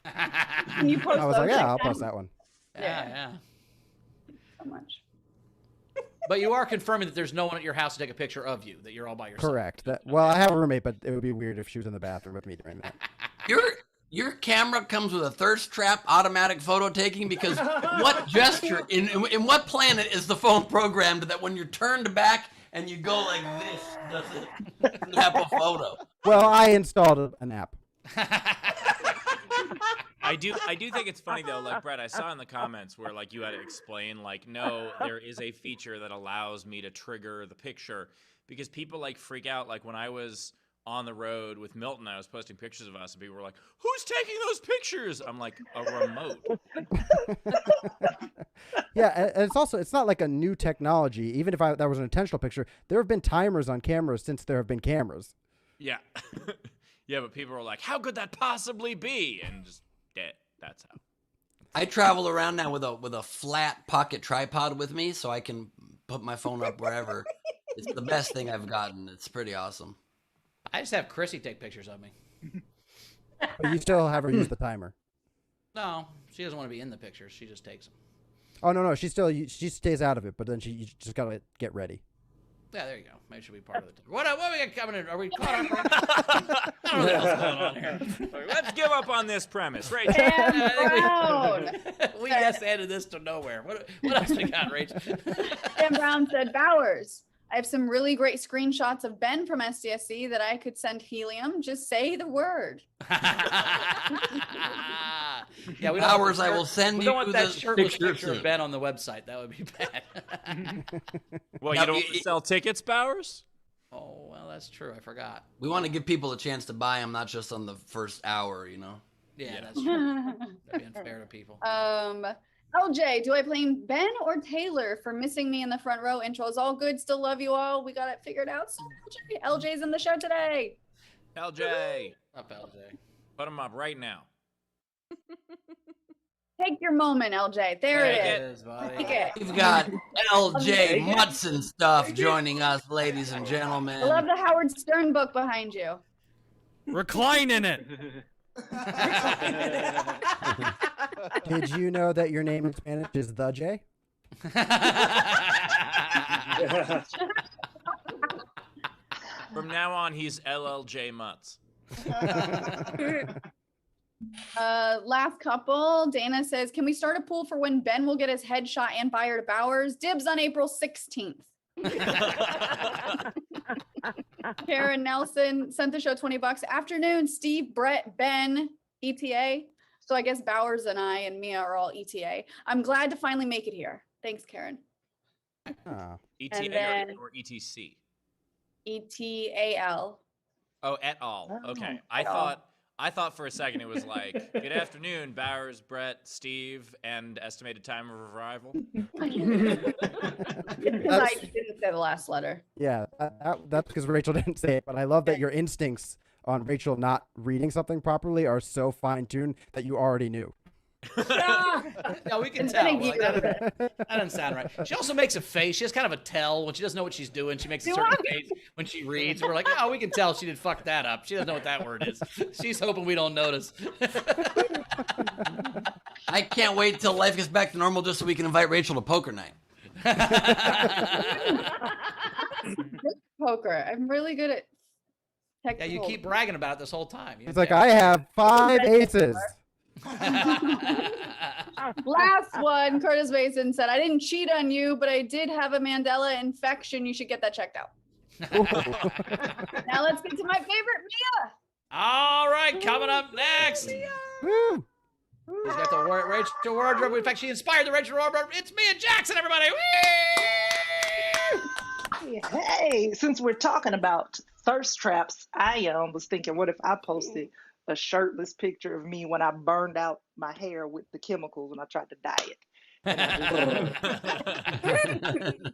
S4: Can you post
S5: I was like,
S4: those
S5: yeah, I'll
S4: next
S5: post
S4: time?
S5: that one.
S3: Yeah.
S4: So much.
S3: But you are confirming that there's no one at your house to take a picture of you. That you're all by yourself.
S5: Correct. Well, I have a roommate, but it would be weird if she was in the bathroom with me during that.
S1: Your camera comes with a thirst trap automatic photo taking because what gesture in what planet is the phone programmed that when you're turned back and you go like this does it snap a photo?
S5: Well, I installed an app.
S2: I do think it's funny though, like Brett, I saw in the comments where like you had to explain like, no, there is a feature that allows me to trigger the picture because people like freak out. Like when I was on the road with Milton, I was posting pictures of us and people were like, who's taking those pictures? I'm like, a remote.
S5: Yeah, and it's not like a new technology. Even if that was an intentional picture, there have been timers on cameras since there have been cameras.
S2: Yeah. Yeah, but people were like, how could that possibly be? And just dead. That's how.
S1: I travel around now with a flat pocket tripod with me so I can put my phone up wherever. It's the best thing I've gotten. It's pretty awesome.
S3: I just have Chrissy take pictures of me.
S5: But you still have her use the timer.
S3: No, she doesn't want to be in the picture. She just takes them.
S5: Oh no, she stays out of it, but then you just gotta get ready.
S3: Yeah, there you go. Maybe she'll be part of it. What we got coming in? Are we caught up? I don't know what's going on here.
S2: Let's give up on this premise, Rachel.
S4: Cam Brown.
S3: We just added this to nowhere. What else we got, Rachel?
S4: Cam Brown said, Bowers, I have some really great screenshots of Ben from SDSC that I could send Helium. Just say the word.
S3: Yeah, we don't
S1: Bowers,
S3: want
S1: I will send
S3: we
S1: you
S3: don't want that
S1: the
S3: shirtless
S1: picture
S3: picture of
S1: soon.
S3: Ben on the website. That would be bad.
S2: Well,
S1: Now,
S2: you don't sell tickets, Bowers?
S3: Oh, well, that's true. I forgot.
S1: We want to give people a chance to buy them, not just on the first hour, you know?
S3: Yeah, that's true. That'd be unfair to people.
S4: LJ, do I blame Ben or Taylor for missing me in the front row? Intro's all good. Still love you all. We got it figured out. So LJ's in the show today.
S2: LJ.
S3: Up, LJ.
S2: Put him up right now.
S4: Take your moment, LJ. There
S2: Take
S4: it
S2: it.
S4: is.
S3: buddy.
S4: Take it.
S1: We've got LJ Mutson stuff joining us, ladies and
S4: I
S1: gentlemen.
S4: love the Howard Stern book behind you.
S10: Recline in it.
S5: Did you know that your name in Spanish is the J?
S2: From now on, he's LLJ Mutz.
S4: Last couple. Dana says, can we start a pool for when Ben will get his headshot and buyer to Bowers? Dibs on April 16th. Karen Nelson sent the show $20. Afternoon, Steve, Brett, Ben, ETA. So I guess Bowers and I and Mia are all ETA. I'm glad to finally make it here. Thanks, Karen.
S5: Ah.
S2: ETA
S4: And then-
S2: or ETC?
S4: ETAL.
S2: Oh, et al.
S4: Oh,
S2: Okay.
S4: et al.
S2: I thought for a second it was like, good afternoon, Bowers, Brett, Steve, and estimated time of arrival.
S4: I didn't say the last letter.
S5: Yeah, that's because Rachel didn't say it, but I love that your instincts on Rachel not reading something properly are so fine-tuned that you already knew.
S3: No, we can
S4: It's been a
S3: tell. Like,
S4: year.
S3: that doesn't sound right. She also makes a face. She has kind of a tell when she doesn't know what she's doing. She makes a certain face when she reads. We're like, oh, we can tell she did fuck that up. She doesn't know what that word is. She's hoping we don't notice.
S1: I can't wait till life gets back to normal just so we can invite Rachel to poker night.
S4: Poker. I'm really good at
S3: Yeah,
S4: technical.
S3: you keep bragging about it this whole time.
S5: He's like, I have 5 aces.
S4: Last one, Curtis Mason said, I didn't cheat on you, but I did have a Mandela infection. You should get that checked out. Now let's get to my favorite, Mia.
S3: All right, coming up next.
S5: Woo.
S3: He's got the Rachel wardrobe. In fact, she inspired the Rachel wardrobe. It's me and Jackson, everybody. Whee!
S8: Hey, since we're talking about thirst traps, I was thinking, what if I posted a shirtless picture of me when I burned out my hair with the chemicals when I tried to dye it? And I just,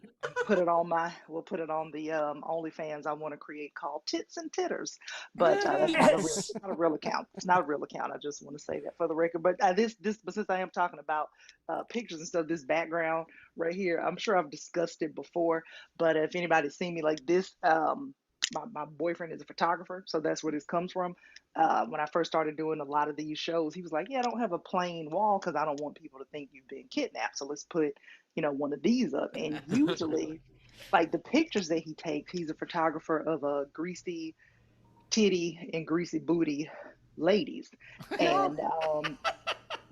S8: put it on we'll put it on the OnlyFans I want to create called Tits and Titters. But that's not a real account. It's not a real account. I just want to say that for the record. But but since I am talking about pictures and stuff, this background right here, I'm sure I've discussed it before. But if anybody's seen me like this, my boyfriend is a photographer, so that's where this comes from. When I first started doing a lot of these shows, he was like, yeah, I don't have a plain wall because I don't want people to think you've been kidnapped. So let's put, one of these up. And usually, like the pictures that he takes, he's a photographer of a greasy titty and greasy booty ladies. And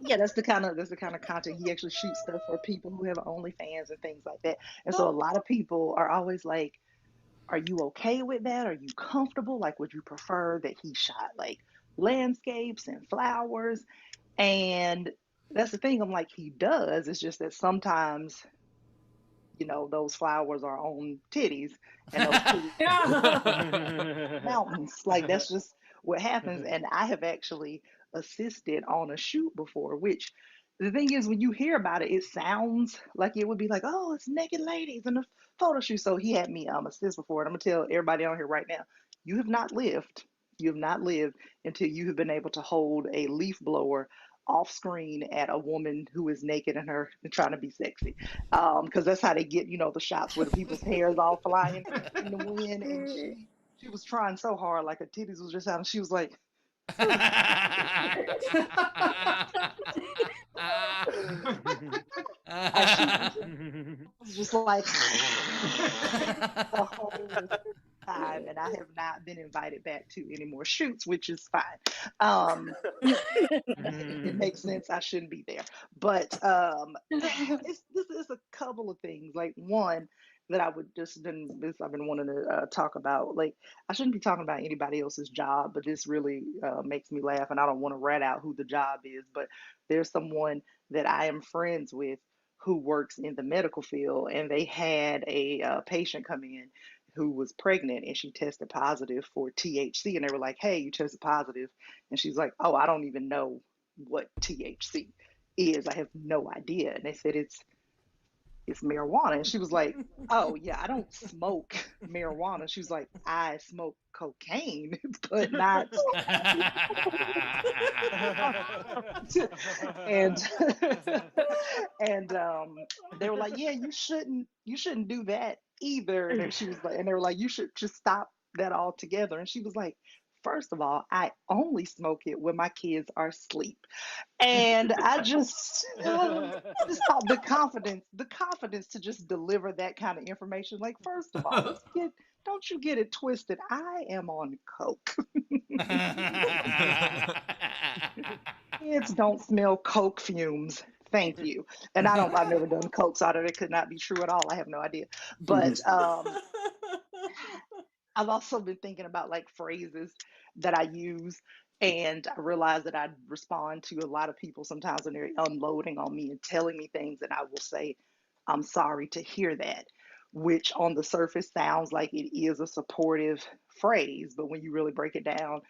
S8: yeah, that's the kind of content he actually shoots stuff for people who have OnlyFans and things like that. And so a lot of people are always like, are you okay with that? Are you comfortable? Like, would you prefer that he shot like landscapes and flowers? And that's the thing. I'm like, he does. It's just that sometimes, those flowers are on titties and those titties mountains. Like, that's just what happens. And I have actually assisted on a shoot before, which the thing is, when you hear about it, it sounds like it would be like, oh, it's naked ladies and a photo shoot. So he had me assist before. And I'm going to tell everybody on here right now, you have not lived. You have not lived until you have been able to hold a leaf blower off screen at a woman who is naked and trying to be sexy. Because that's how they get, the shots where the people's hair is all flying in the wind. And she was trying so hard, like her titties was just out. And she was like, was just like the whole time, and I have not been invited back to any more shoots, which is fine. It makes sense. I shouldn't be there, but this is a couple of things. Like one that I would just I've been wanting to talk about. Like I shouldn't be talking about anybody else's job, but this really makes me laugh, and I don't want to rat out who the job is, but there's someone that I am friends with who works in the medical field, and they had a patient come in who was pregnant and she tested positive for THC, and they were like, "Hey, you tested positive," and she's like, "Oh, I don't even know what THC is. I have no idea." And they said it's marijuana. And she was like, "Oh yeah, I don't smoke marijuana." She was like, "I smoke cocaine, but not." and and they were like, "Yeah, you shouldn't do that either." And she was like, and they were like, "You should just stop that altogether." And she was like, "First of all, I only smoke it when my kids are asleep." And I just thought the confidence to just deliver that kind of information. Like, first of all, don't you get it twisted. I am on coke. Kids don't smell coke fumes. Thank you. And I've never done coke, so it could not be true at all. I have no idea. But I've also been thinking about like phrases that I use, and I realize that I respond to a lot of people sometimes when they're unloading on me and telling me things, and I will say, "I'm sorry to hear that," which on the surface sounds like it is a supportive phrase, but when you really break it down,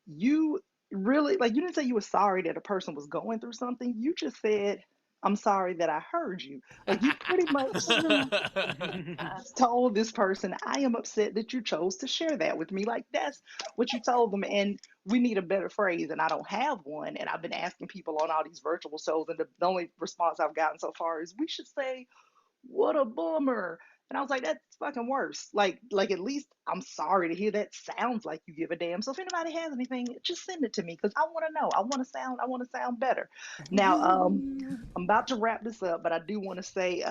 S8: you really like you didn't say you were sorry that a person was going through something. You just said, "I'm sorry that I heard you." Like you pretty much told this person, "I am upset that you chose to share that with me." Like that's what you told them. And we need a better phrase, and I don't have one. And I've been asking people on all these virtual shows, and the only response I've gotten so far is, "We should say, 'What a bummer.'" And I was like, "That's fucking worse. Like at least I'm sorry to hear that. Sounds like you give a damn." So if anybody has anything, just send it to me because I want to know. I want to sound better. Now, I'm about to wrap this up, but I do want to say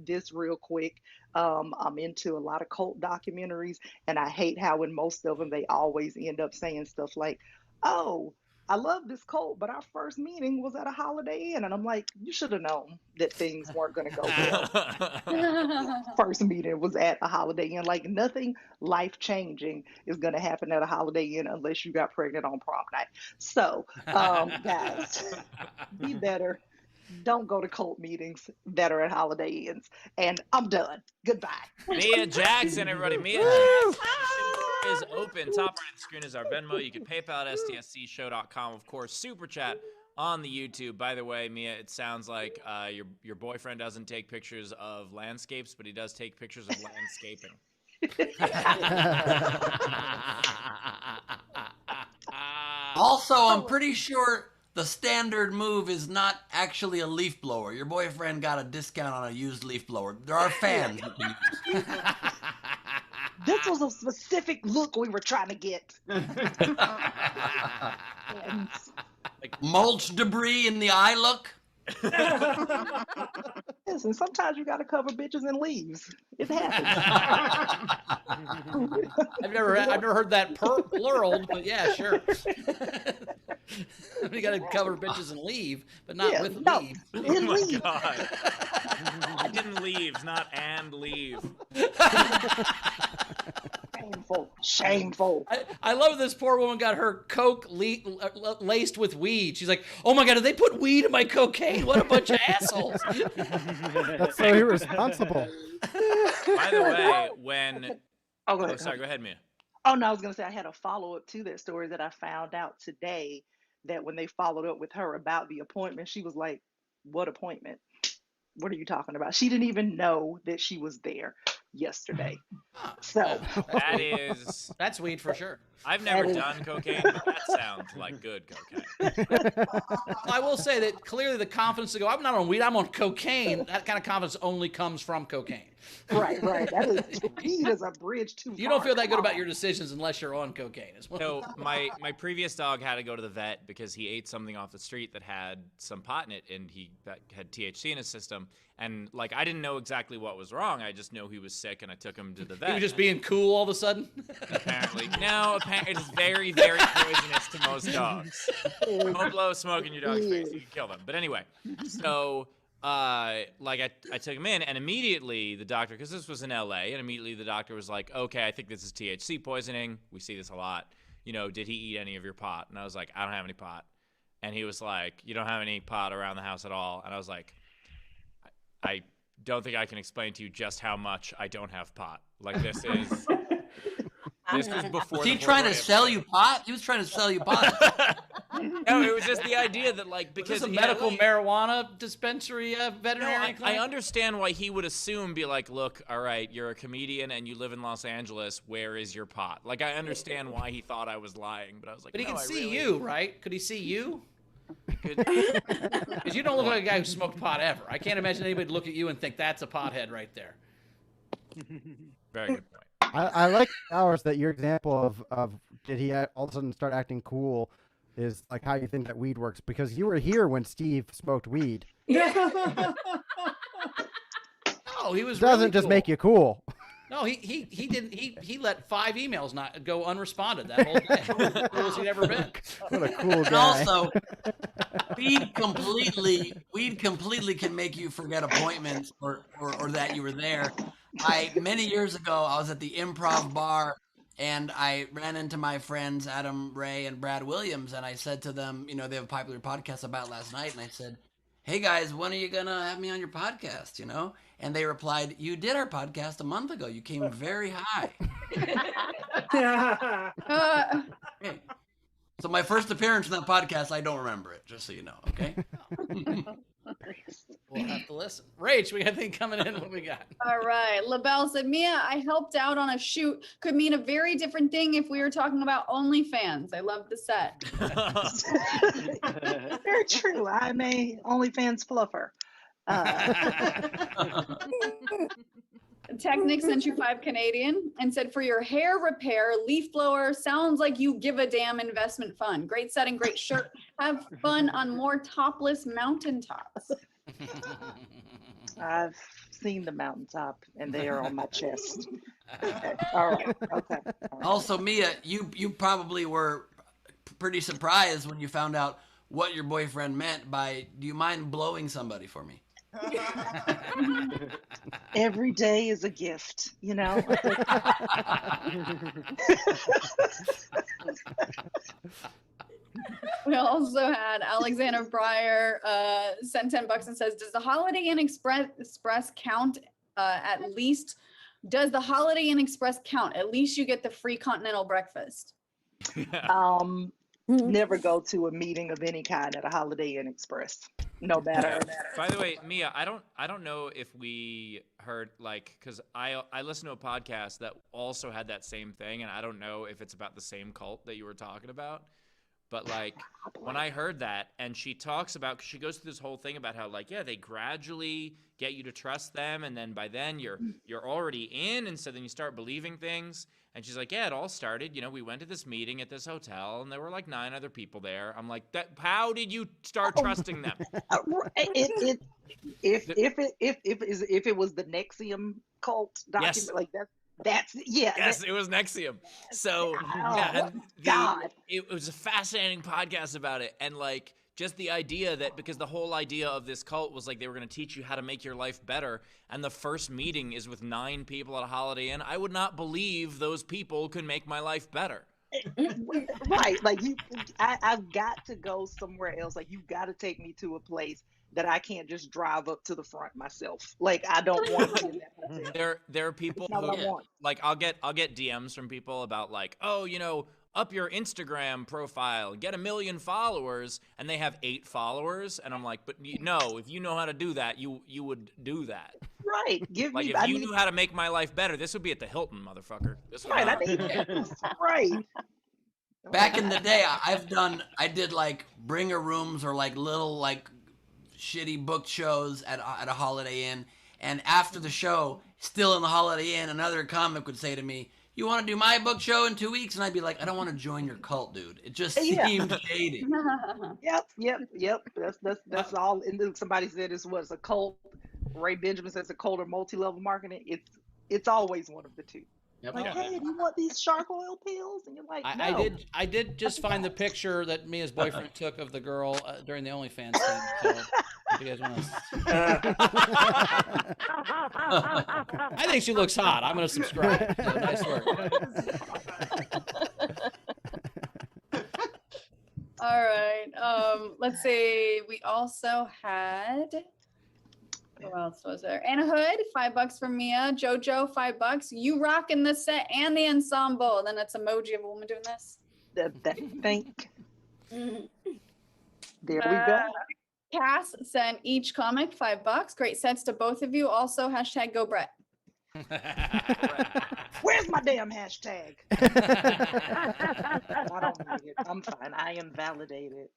S8: this real quick. I'm into a lot of cult documentaries, and I hate how in most of them they always end up saying stuff like, "Oh, I love this cult, but our first meeting was at a Holiday Inn." And I'm like, you should have known that things weren't going to go well. First meeting was at a Holiday Inn. Like nothing life changing is going to happen at a Holiday Inn unless you got pregnant on prom night. So, guys, be better. Don't go to cult meetings that are at Holiday Inns. And I'm done. Goodbye.
S2: Mia Jackson, everybody. Mia Jackson is open. Top right of the screen is our Venmo. You can PayPal at stscshow.com. Of course, Super Chat on the YouTube. By the way, Mia, it sounds like your boyfriend doesn't take pictures of landscapes, but he does take pictures of landscaping.
S1: Also, I'm pretty sure the standard move is not actually a leaf blower. Your boyfriend got a discount on a used leaf blower. There are fans you can use.
S8: This was a specific look we were trying to get.
S1: Like mulch debris in the eye look.
S8: Listen, sometimes you gotta cover bitches in leaves. It happens.
S3: I've never heard that plural, but yeah, sure. We got to cover bitches and leave, but not with leave.
S2: Oh my God. In leaves, not and leave.
S8: Shameful.
S3: I love this poor woman got her coke laced with weed. She's like, "Oh my God, did they put weed in my cocaine? What a bunch of assholes."
S5: That's so irresponsible.
S2: By the way, when...
S8: Oh,
S2: sorry, go ahead, Mia.
S8: Oh, no, I was going to say I had a follow-up to that story that I found out today, that when they followed up with her about the appointment, she was like, "What appointment? What are you talking about?" She didn't even know that she was there yesterday. So
S2: That is.
S3: That's weed for sure.
S2: I've never
S8: That is-
S2: done cocaine, but that sounds like good cocaine.
S3: I will say that clearly the confidence to go, I'm not on weed, I'm on cocaine. That kind of confidence only comes from cocaine.
S8: right. That is weed is a bridge too far.
S3: You don't feel that good
S8: Come
S3: about
S8: on.
S3: your decisions unless you're on cocaine. Is what-
S2: So my previous dog had to go to the vet because he ate something off the street that had some pot in it, and that had THC in his system. And like I didn't know exactly what was wrong. I just know he was sick, and I took him to the vet.
S3: He was just being cool all of a sudden.
S2: Apparently, no. Apparently, it's very, very poisonous to most dogs. Don't blow smoke in your dog's face; you can kill them. But anyway, so like I took him in, and immediately the doctor, because this was in LA, and immediately the doctor was like, "Okay, I think this is THC poisoning. We see this a lot. You know, did he eat any of your pot?" And I was like, "I don't have any pot." And he was like, "You don't have any pot around the house at all?" And I was like, I don't think I can explain to you just how much I don't have pot. Like this was before.
S1: Was he
S2: the
S1: trying to
S2: moratorium.
S1: sell you pot? He was trying to sell you pot.
S2: No, it was just the idea that like
S3: Is
S2: because
S3: this a
S2: in
S3: medical
S2: LA
S3: marijuana dispensary
S2: No,
S3: veterinary
S2: I
S3: clinic?
S2: understand why he would assume, be like, look, all right, you're a comedian and you live in Los Angeles. Where is your pot? Like, I understand why he thought I was lying, but I was like,
S3: But he
S2: no,
S3: can
S2: I
S3: see
S2: really
S3: you, right? Could he see you?
S2: could-
S3: Because you don't look like a guy who smoked pot ever. I can't imagine anybody look at you and think that's a pothead right there.
S2: Very good point.
S5: I like ours that your example of did he all of a sudden start acting cool is like how you think that weed works, because you were here when Steve smoked weed.
S3: No, he was
S5: Doesn't
S3: really
S5: just
S3: cool.
S5: make you cool.
S3: No, he didn't. He let 5 emails not go unresponded that whole day. Coolest he'd ever been.
S5: What a cool
S1: And
S5: guy.
S1: also, weed completely can make you forget appointments or that you were there. Many years ago, I was at the Improv bar, and I ran into my friends Adam Ray and Brad Williams, and I said to them, you know, they have a popular podcast about last night, and I said, "Hey guys, when are you gonna have me on your podcast?" You know, and they replied, "You did our podcast a month ago. You came very high." Okay. So my first appearance in that podcast, I don't remember it, just so you know. Okay.
S3: We'll have to listen. Rach, we got a thing coming in. What we got?
S4: All right. LaBelle said, Mia, I helped out on a shoot. Could mean a very different thing if we were talking about OnlyFans. I love the set.
S8: Very true. I'm a OnlyFans fluffer.
S4: Technic sent you 5 Canadian and said, for your hair repair, leaf blower sounds like you give a damn investment fund. Great setting, great shirt. Have fun on more topless mountaintops.
S8: I've seen the mountaintop, and they are on my chest. Okay. All right. Okay. All right.
S1: Also, Mia, you probably were pretty surprised when you found out what your boyfriend meant by, do you mind blowing somebody for me?
S8: Every day is a gift, you know.
S4: We also had Alexander Breyer sent $10 and says, does the Holiday Inn Express count at least? Does the Holiday Inn Express count? At least you get the free continental breakfast.
S8: Never go to a meeting of any kind at a Holiday Inn Express. No matter.
S2: By the way, Mia, I don't know if we heard, like, because I listened to a podcast that also had that same thing, and I don't know if it's about the same cult that you were talking about. But like when I heard that, and she talks about, cause she goes through this whole thing about how like, yeah, they gradually get you to trust them, and then by then you're already in, and so then you start believing things. And she's like, yeah, it all started, you know, we went to this meeting at this hotel, and there were like 9 other people there. I'm like, how did you start trusting them?
S8: If it was the Nexium cult document,
S2: Yes.
S8: like that's yeah.
S2: Yes, it was Nexium. So yeah, and
S8: God.
S2: it was a fascinating podcast about it, and like just the idea that, because the whole idea of this cult was like they were going to teach you how to make your life better, and the first meeting is with 9 people at a Holiday Inn. I would not believe those people could make my life better.
S8: Right, like I've got to go somewhere else. Like you've got to take me to a place that I can't just drive up to the front myself. Like I don't want to do that.
S2: There are people
S8: That's not what I
S2: who
S8: want.
S2: like I'll get DMs from people about like, oh, you know, up your Instagram profile, get 1 million followers, and they have 8 followers, and I'm like, but no, if you know how to do that, you would do that.
S8: right. Give
S2: Like
S8: me.
S2: if
S8: I
S2: you
S8: need,
S2: knew how to make my life better, this would be at the Hilton, motherfucker. This would
S8: right. I
S2: not.
S8: need that. Right.
S1: Back in the day, I did like bringer rooms or like little like shitty book shows at a Holiday Inn. And after the show, still in the Holiday Inn, another comic would say to me, "You want to do my book show in 2 weeks?" And I'd be like, "I don't want to join your cult, dude. It just
S8: Yeah.
S1: seemed shady."
S8: Yep. That's all. And then somebody said this was a cult. Ray Benjamin says a cult or multi-level marketing. It's always one of the two.
S3: Yep.
S8: Like,
S2: Yeah.
S8: hey, do you want these shark oil pills? And you're like, no.
S3: I did just find the picture that Mia's boyfriend took of the girl during the OnlyFans thing. So if you guys want to, I think she looks hot. I'm gonna subscribe. So, nice work.
S4: All right. Let's see. We also had. Who else was there? Anna Hood, $5 from Mia. Jojo, $5. You rocking the set and the ensemble. And then it's emoji of a woman doing this.
S8: Thank. There we go.
S4: Cass sent each comic $5. Great sets to both of you. Also, hashtag go Brett.
S8: Where's my damn hashtag? I don't need it. I'm fine. I am validated.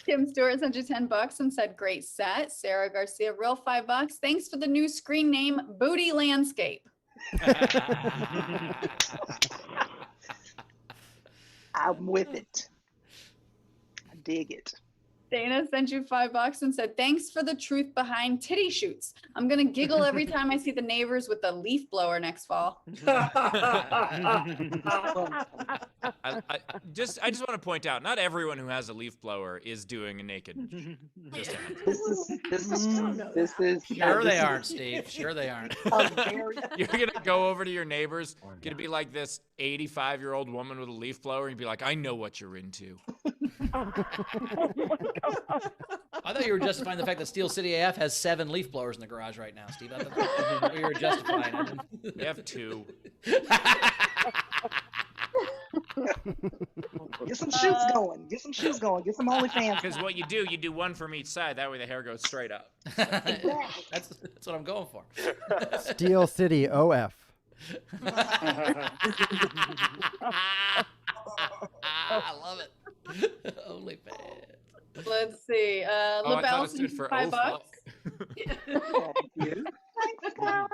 S4: Kim Stewart sent you $10 and said, great set. Sarah Garcia, real $5. Thanks for the new screen name, Booty Landscape.
S8: I'm with it. I dig it.
S4: Dana sent you $5 and said, thanks for the truth behind titty shoots. I'm going to giggle every time I see the neighbors with the leaf blower next fall.
S2: I just want to point out, not everyone who has a leaf blower is doing a naked. Just
S8: This is
S3: Sure they aren't, Steve. Sure they aren't.
S2: You're gonna go over to your neighbors, gonna be like this 85-year-old woman with a leaf blower, and be like, "I know what you're into."
S3: I thought you were justifying the fact that Steel City AF has 7 leaf blowers in the garage right now, Steve. I thought you were justifying it.
S2: We have 2.
S8: Get some shoots going. Get some shoes going. Get some OnlyFans.
S2: Because what you do one from each side. That way the hair goes straight up.
S3: That's what I'm going for.
S5: Steel City OF.
S3: I love it. OnlyFans.
S4: Let's see.
S2: I thought
S4: LaBelle
S2: it stood
S4: sent you
S2: for
S4: $5.
S2: fuck.
S8: Thanks, guys.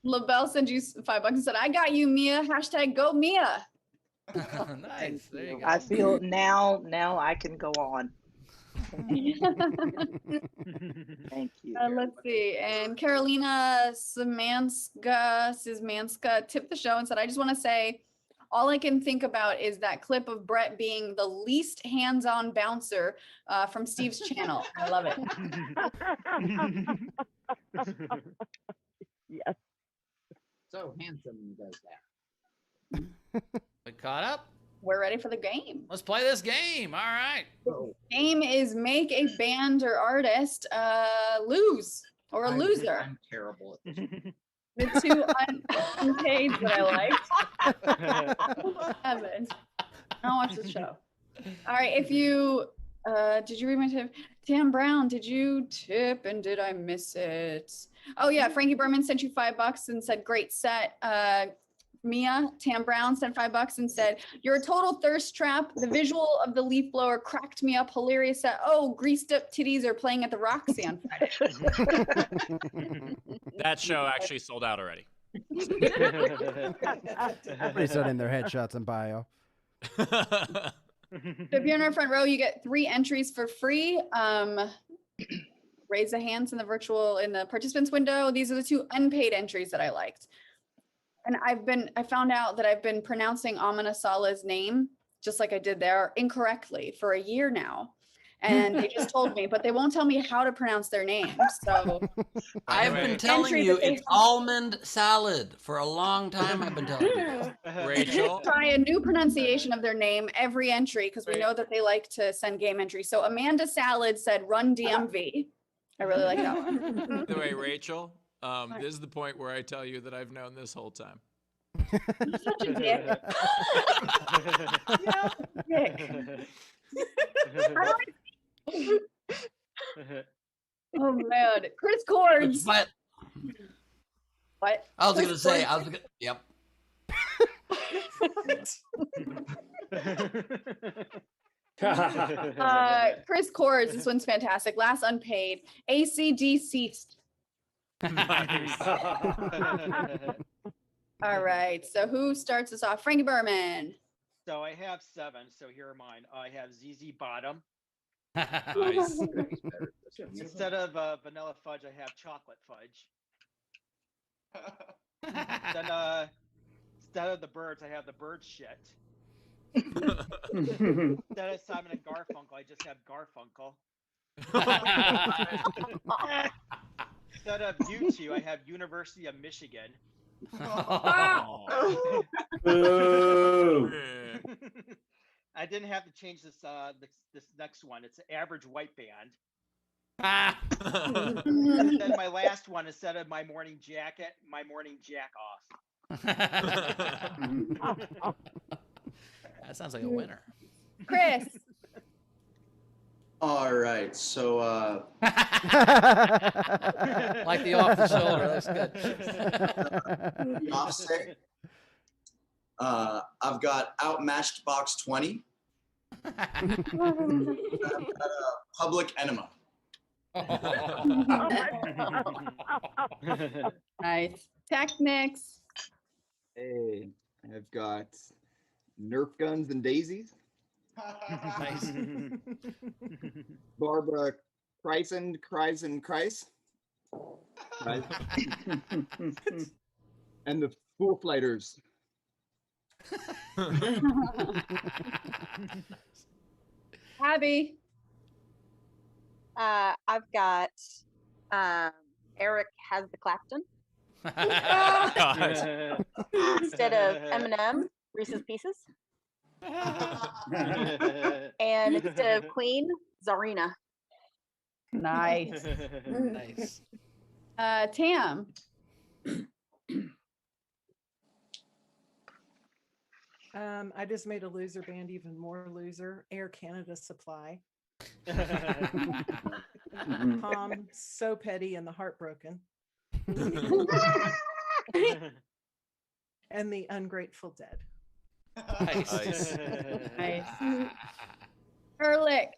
S4: LaBelle sent you $5 and said, I got you, Mia. Hashtag go Mia.
S3: Nice. There you go.
S8: I feel now I can go on. Thank you.
S4: Let's see. And Carolina Szymanska tipped the show and said, I just want to say, all I can think about is that clip of Brett being the least hands-on bouncer from Steve's channel. I love it.
S9: Yes.
S11: So handsome when he does that.
S3: We caught up.
S4: We're ready for the game.
S3: Let's play this game. All right.
S4: Game is make a band or artist lose or a loser.
S11: I'm terrible at this.
S4: The two unpaid that I liked. Evan, I'll watch the show. All right, if you did you read my tip? Tam Brown, did you tip and did I miss it? Oh yeah, Frankie Berman sent you $5 and said great set. Mia, Tam Brown sent $5 and said, you're a total thirst trap. The visual of the leaf blower cracked me up. Hilarious set. Oh, greased up titties are playing at the Roxy on Friday.
S2: That show actually sold out already.
S5: Everybody said in their headshots and bio.
S4: So if you're in our front row, you get 3 entries for free. Raise the hands in the participants window. These are the 2 unpaid entries that I liked. And I found out that I've been pronouncing Amina Saleh's name, just like I did there, incorrectly for a year now. And they just told me, but they won't tell me how to pronounce their name. So
S1: I've been telling you it's almond salad for a long time. I've been telling you.
S2: Rachel.
S4: try a new pronunciation of their name every entry because we know that they like to send game entries. So Amanda Salad said run DMV. I really like that one.
S2: By the way, Rachel, this is the point where I tell you that I've known this whole time.
S4: You're such a dick. Dick. Oh man, Chris Cords.
S1: But
S4: What?
S1: I was
S4: Chris
S1: gonna say,
S4: Cords.
S1: yep.
S4: Chris Cords. This one's fantastic. Last unpaid. ACD ceased.
S2: Nice.
S4: All right. So who starts us off? Frankie Berman.
S12: So I have 7. So here are mine. I have ZZ Bottom.
S2: Nice.
S12: Instead of vanilla fudge, I have chocolate fudge. Then instead of the birds, I have the bird shit. Instead of Simon and Garfunkel, I just have Garfunkel. Instead of U2, I have University of Michigan.
S9: Boo.
S12: I didn't have to change this this next one. It's an average white band. And then my last one, instead of my morning jacket, my morning jack off.
S3: That sounds like a winner.
S4: Chris.
S13: All right, so
S3: Like the off the shoulder. That's good.
S13: the offset. I've got Outmatched Box 20. I've got Public Enema.
S4: Nice. Technics.
S14: Hey, I've got Nerf guns and daisies.
S3: Nice.
S14: Barbara Kreisen, Kreis. Right. And the Foo Fighters.
S4: Abby.
S15: I've got Eric has the Clapton. Instead of Eminem, Reese's Pieces. And instead of Queen, Zarina.
S4: Nice.
S3: Nice.
S4: Tam.
S16: I just made a loser band even more loser. Air Canada Supply. Tom, So Petty and the Heartbroken. And the Ungrateful Dead.
S3: Nice.
S4: Nice. Ehrlich.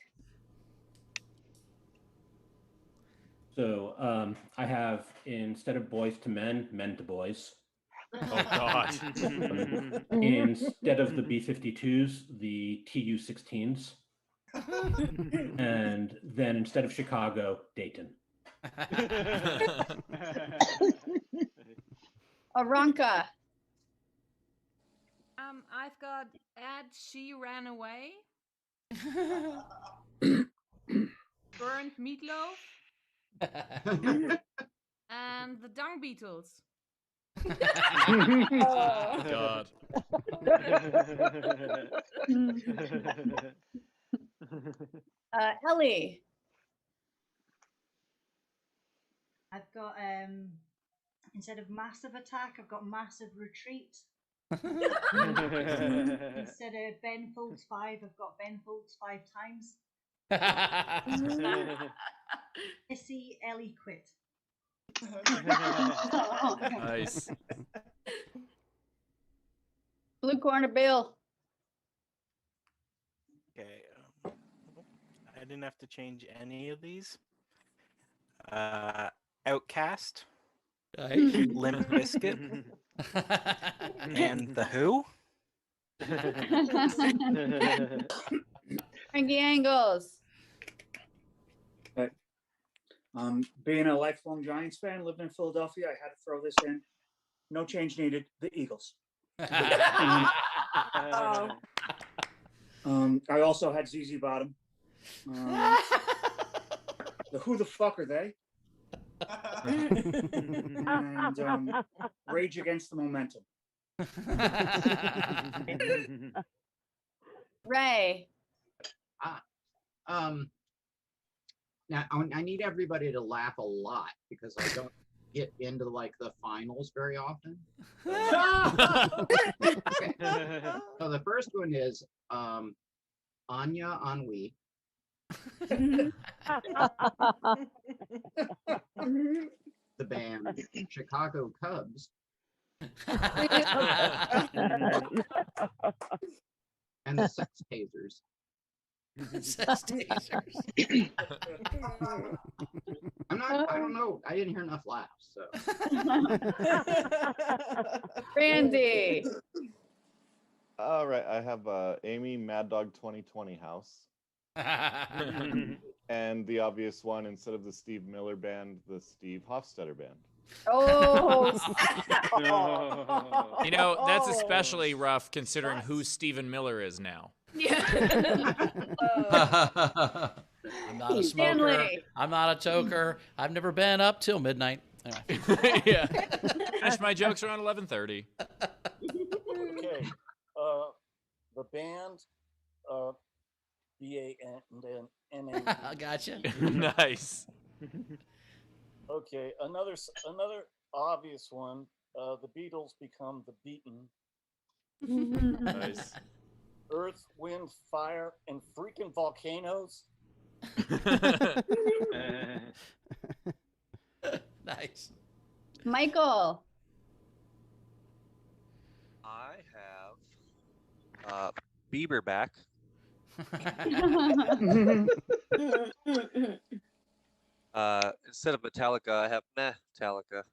S17: So I have, instead of boys to men, men to boys.
S2: Oh God.
S17: Instead of the B-52s, the TU-16s. And then instead of Chicago, Dayton.
S4: Aranka.
S18: I've got Ed, She Ran Away. Burnt Meatloaf. And the Dung Beatles.
S2: Oh, God.
S4: Ellie.
S19: I've got instead of massive attack, I've got massive retreat. Instead of Ben folds 5, I've got Ben folds 5 times. Missy Ellie quit.
S2: Nice.
S4: Blue corner Bill.
S20: Okay. I didn't have to change any of these. Outcast. Limp Bizkit. And The Who.
S4: Frankie Angles.
S21: Being a lifelong Giants fan, living in Philadelphia, I had to throw this in. No change needed. The Eagles. I also had ZZ Bottom. The Who the fuck are they? And Rage Against the Momentum.
S4: Ray.
S11: Now I need everybody to laugh a lot because I don't get into like the finals very often. Okay. So the first one is Anya Ennui. The band Chicago Cubs. And the Sex Tasers.
S3: Sex tasers.
S11: I don't know. I didn't hear enough laughs. So.
S4: Randy.
S6: All right, I have Amy Mad Dog 2020 House. And the obvious one, instead of the Steve Miller Band, the Steve Hofstetter Band.
S4: Oh.
S2: You know, that's especially rough considering who Stephen Miller is now.
S3: I'm not a smoker.
S4: Stanley.
S3: I'm not a toker. I've never been up till midnight. Anyway.
S2: Yeah. Finish my jokes around 11:30.
S22: Okay. The band, B-A-N-N-N-A.
S3: I gotcha.
S2: Nice.
S22: Okay, another obvious one. The Beatles become the Beaten.
S2: Nice.
S22: Earth, wind, fire, and freaking volcanoes.
S3: Nice.
S4: Michael.
S23: I have Bieber back. Instead of Metallica, I have Metallica.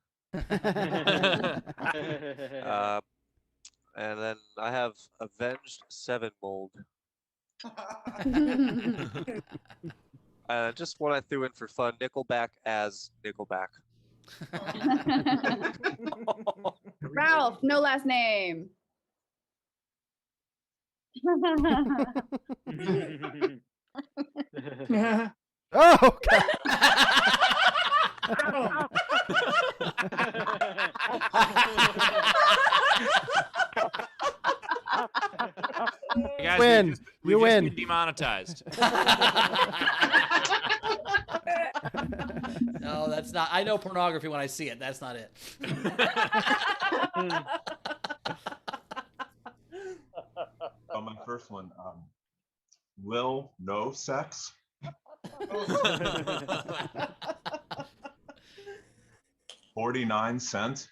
S23: And then I have Avenged Sevenfold. Just one I threw in for fun, Nickelback as Nickelback.
S4: Ralph, no last name.
S5: Oh, God.
S2: Hey guys,
S5: Win.
S2: We've
S5: You
S2: just
S5: win.
S2: been demonetized.
S3: No, that's not. I know pornography when I see it. That's not it.
S24: My first one, Lil No Sex. 49 cents.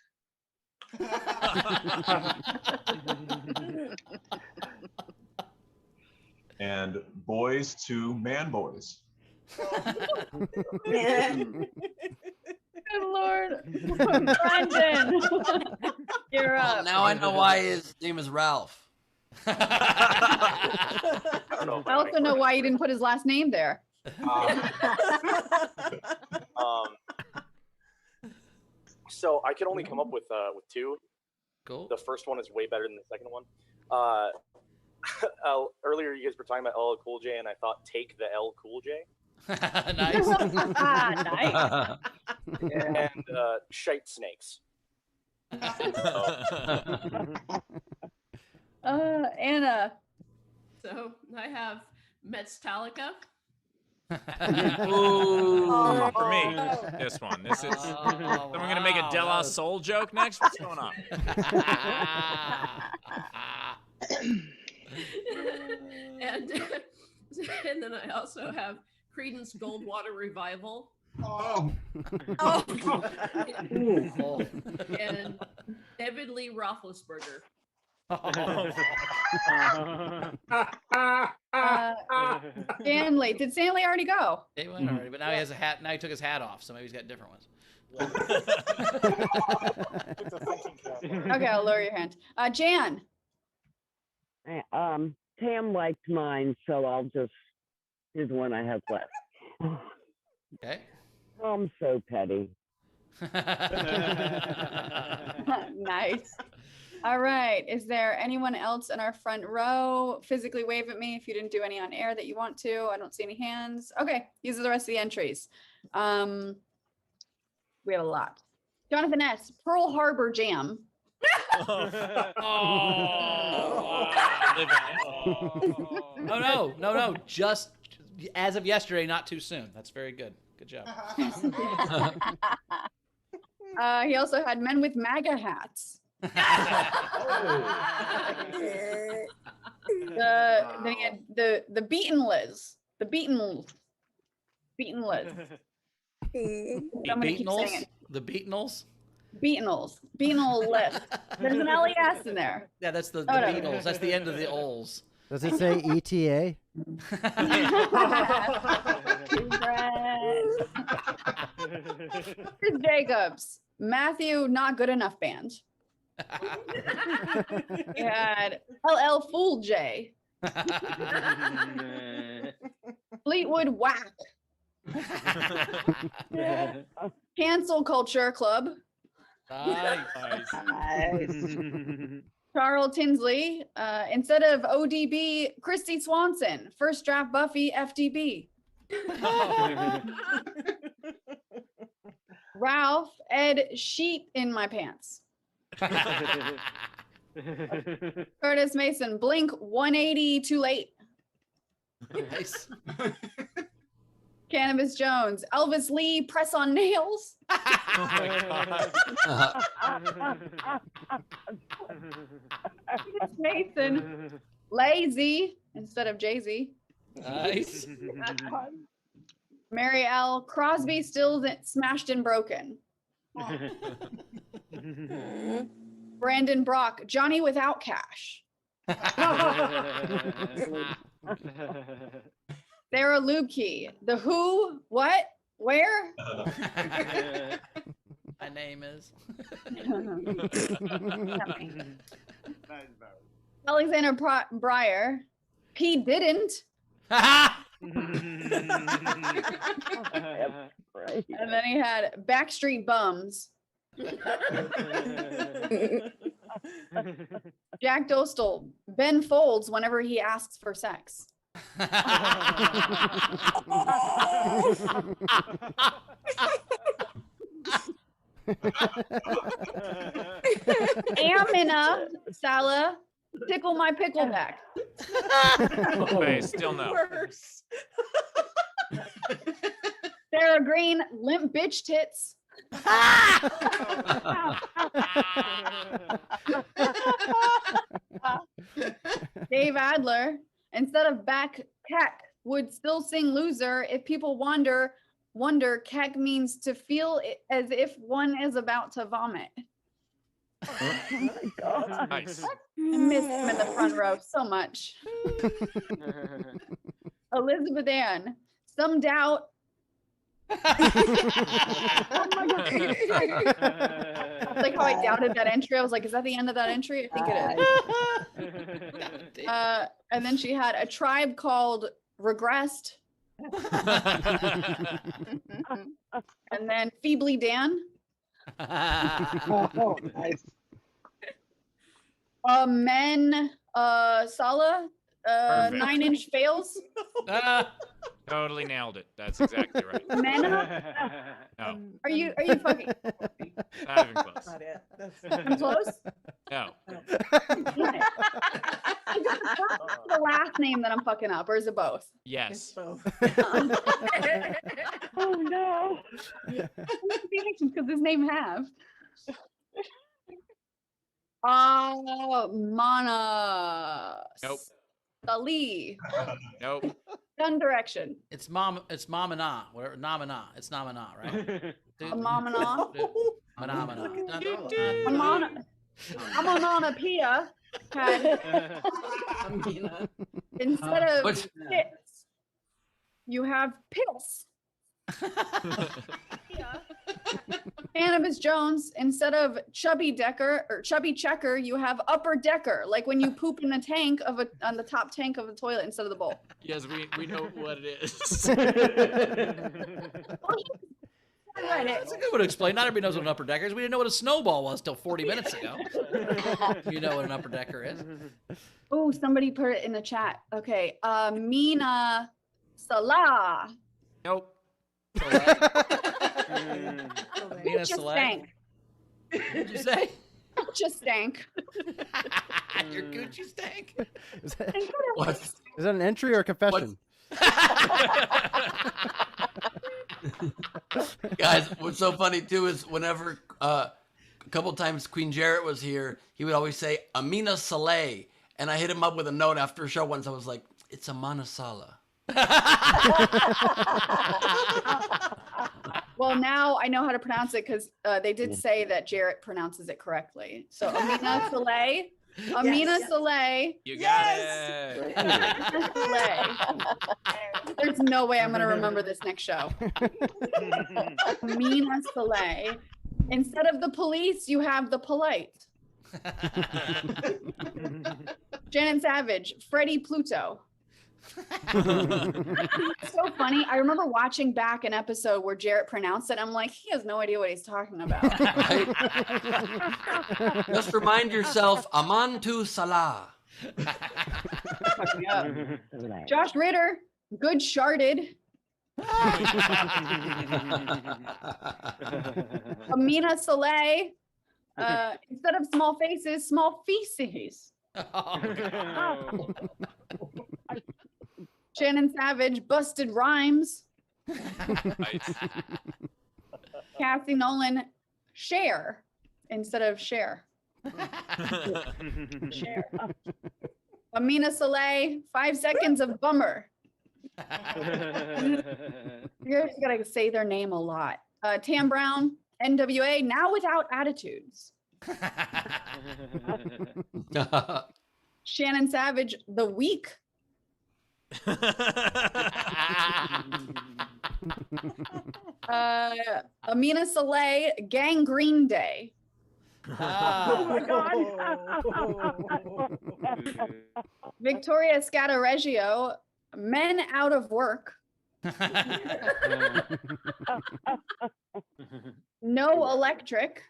S24: And Boys to Man Boys.
S4: Good Lord. Brandon. You're
S1: Well,
S4: up.
S1: now I know why his name is Ralph.
S4: I also know why you didn't put his last name there.
S25: So I could only come up with two.
S3: Cool.
S25: The first one is way better than the second one. Earlier you guys were talking about LL Cool J, and I thought take the L Cool J.
S3: Nice.
S4: Nice.
S25: And shite snakes.
S4: Anna.
S7: So I have Metallica.
S2: Ooh, for me, this one. This is. Then we're gonna make a De La Soul joke next. What's going on?
S7: and then I also have Creedence Goldwater Revival.
S11: Oh.
S7: And David Lee Roethlisberger.
S4: Stanley. Did Stanley already go?
S3: He went already, but now he has a hat. Now he took his hat off, so maybe he's got different ones.
S4: Okay, I'll lower your hand. Jan.
S26: Tam liked mine, so I'll just do the one I have left.
S3: Okay.
S26: I'm so petty.
S4: Nice. All right. Is there anyone else in our front row? Physically wave at me if you didn't do any on air that you want to. I don't see any hands. Okay. These are the rest of the entries. We have a lot. Jonathan S. Pearl Harbor Jam.
S3: No. Just as of yesterday, not too soon. That's very good. Good job.
S4: He also had Men with MAGA hats. Then he had the Beaten Liz. The Beatles. Beatles. I'm gonna keep saying it.
S3: The Beatles.
S4: Beatles. Beatles list. There's an LES in there.
S3: Yeah, that's the
S4: Oh, no.
S3: Beatles. That's the end of the Ols.
S5: Does it say E ETA?
S4: Chris Jacobs. Matthew, not good enough band. You had LL Fool J. Fleetwood Whack. Cancel Culture Club.
S3: Nice.
S4: Charles Tinsley. Instead of ODB, Christy Swanson. First draft Buffy, FDB. Ralph, Ed, sheet in my pants. Curtis Mason, Blink 180, too late.
S3: Nice.
S4: Cannabis Jones, Elvis Lee, press on nails. Mason, lazy instead of Jay-Z.
S3: Nice.
S4: Mary L. Crosby, Stills, Smashed and Broken. Brandon Brock, Johnny Without Cash. Sarah Lubke, The Who, what, where?
S3: My name is.
S4: Alexander Breyer, he didn't. And then he had Backstreet Bums. Jack Dostal, Ben folds whenever he asks for sex. Amina Salah, tickle my pickleback.
S2: Okay, still no.
S16: Worse.
S4: Sarah Green, limp bitch tits. Dave Adler, instead of back Keck, would still sing loser if people wonder Keck means to feel as if one is about to vomit.
S2: Oh my God. Nice.
S4: I miss him in the front row so much. Elizabeth Ann, some doubt. Oh my God. Like how I doubted that entry. I was like, is that the end of that entry? I think it is. And then she had a tribe called Regressed. And then Feebly Dan.
S26: Oh, nice.
S4: Men Sala, 9-inch fails.
S2: Totally nailed it. That's exactly right.
S4: Mena?
S2: No,
S4: Are you fucking
S2: not even close.
S16: Not it. That's
S4: I'm close?
S2: No.
S4: Damn it. Is it the last name that I'm fucking up, or is it both?
S2: Yes.
S16: both.
S26: Oh no.
S4: Because his name have. Mana.
S2: Nope.
S4: Sali.
S2: Nope.
S4: Done direction.
S3: It's mom and ah, whatever. Namana. It's namana, right?
S4: A mom and ah.
S3: Manamana.
S4: Amonopia had instead of
S1: What?
S4: tits, you have piss. Cannabis Jones, instead of chubby decker or chubby checker, you have upper decker, like when you poop in the tank of on the top tank of the toilet instead of the bowl.
S2: Yes, we know what it is.
S3: That's a good way to explain. Not everybody knows what an upper decker is. We didn't know what a snowball was till 40 minutes ago. You know what an upper decker is.
S4: Oh, somebody put it in the chat. Okay, Mina Salah.
S2: Nope.
S3: Mina
S4: Just
S3: Salah.
S4: stank.
S3: What'd you say?
S4: Just stank.
S3: Your Gucci stank.
S5: Is that,
S1: What?
S5: is that an entry or a confession?
S1: Guys, what's so funny too is whenever a couple times Queen Jarrett was here, he would always say Amina Saleh, and I hit him up with a note after a show once. I was like, "It's Amana Sala."
S4: Well, now I know how to pronounce it because they did say that Jarrett pronounces it correctly. So Amina Soleil. Amina Soleil.
S2: You got it.
S4: Amina Soleil. There's no way I'm going to remember this next show. Amina Soleil. Instead of the police, you have the polite. Shannon Savage, Freddie Pluto. It's so funny. I remember watching back an episode where Jarrett pronounced it. I'm like, he has no idea what he's talking about.
S1: Just remind yourself, Amantu Salah.
S4: Yep. Josh Ritter, good sharded. Amina Soleil, instead of small faces, small feces. Shannon Savage, busted rhymes. Cassie Nolan, share instead of share. Share. Amina Soleil, 5 seconds of bummer. You're just gotta say their name a lot. Tam Brown, NWA, now without attitudes. Shannon Savage, the week. Amina Soleil, gangrene day.
S19: Oh my God.
S4: Victoria Scatareggio, men out of work. No electric.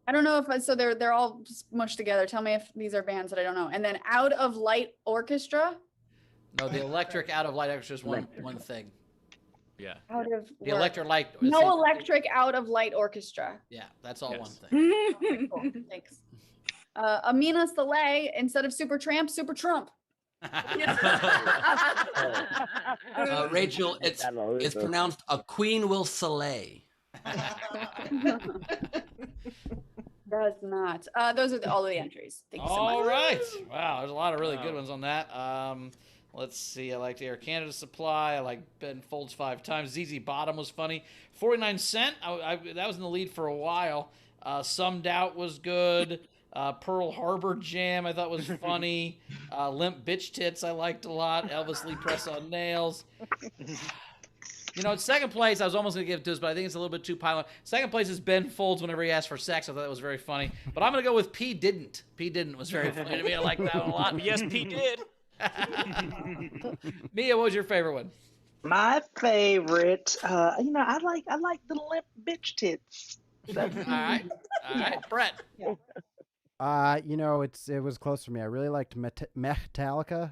S4: I don't know if so they're all smushed together. Tell me if these are bands that I don't know. And then Out of Light Orchestra.
S3: No, the electric out of light orchestra is one thing.
S2: Yeah.
S4: Out of
S3: The
S4: work.
S3: electric light.
S4: No electric out of light orchestra.
S3: Yeah, that's all one thing.
S4: Okay, cool. Thanks. Amina Soleil, instead of Super Tramp, Super Trump.
S1: Rachel, it's pronounced a queen will Soleil.
S4: Does not. Those are all of the entries. Thank you so much.
S3: All right. Wow, there's a lot of really good ones on that. Let's see. I liked Air Canada Supply. I like Ben Folds 5 times. ZZ Bottom was funny. 49 Cent. That was in the lead for a while. Some Doubt was good. Pearl Harbor Jam I thought was funny. Limp Bitch Tits I liked a lot. Elvis Lee Press on Nails. You know, in second place, I was almost going to give it to us, but I think it's a little bit too pile. Second place is Ben Folds whenever he asked for sex. I thought that was very funny. But I'm going to go with P Didn't. P Didn't was very funny to me. I like that one a lot.
S2: Yes, P did.
S3: Mia, what was your favorite one?
S8: My favorite, I like the limp bitch tits.
S3: All right, Brett.
S5: It was close for me. I really liked Metallica,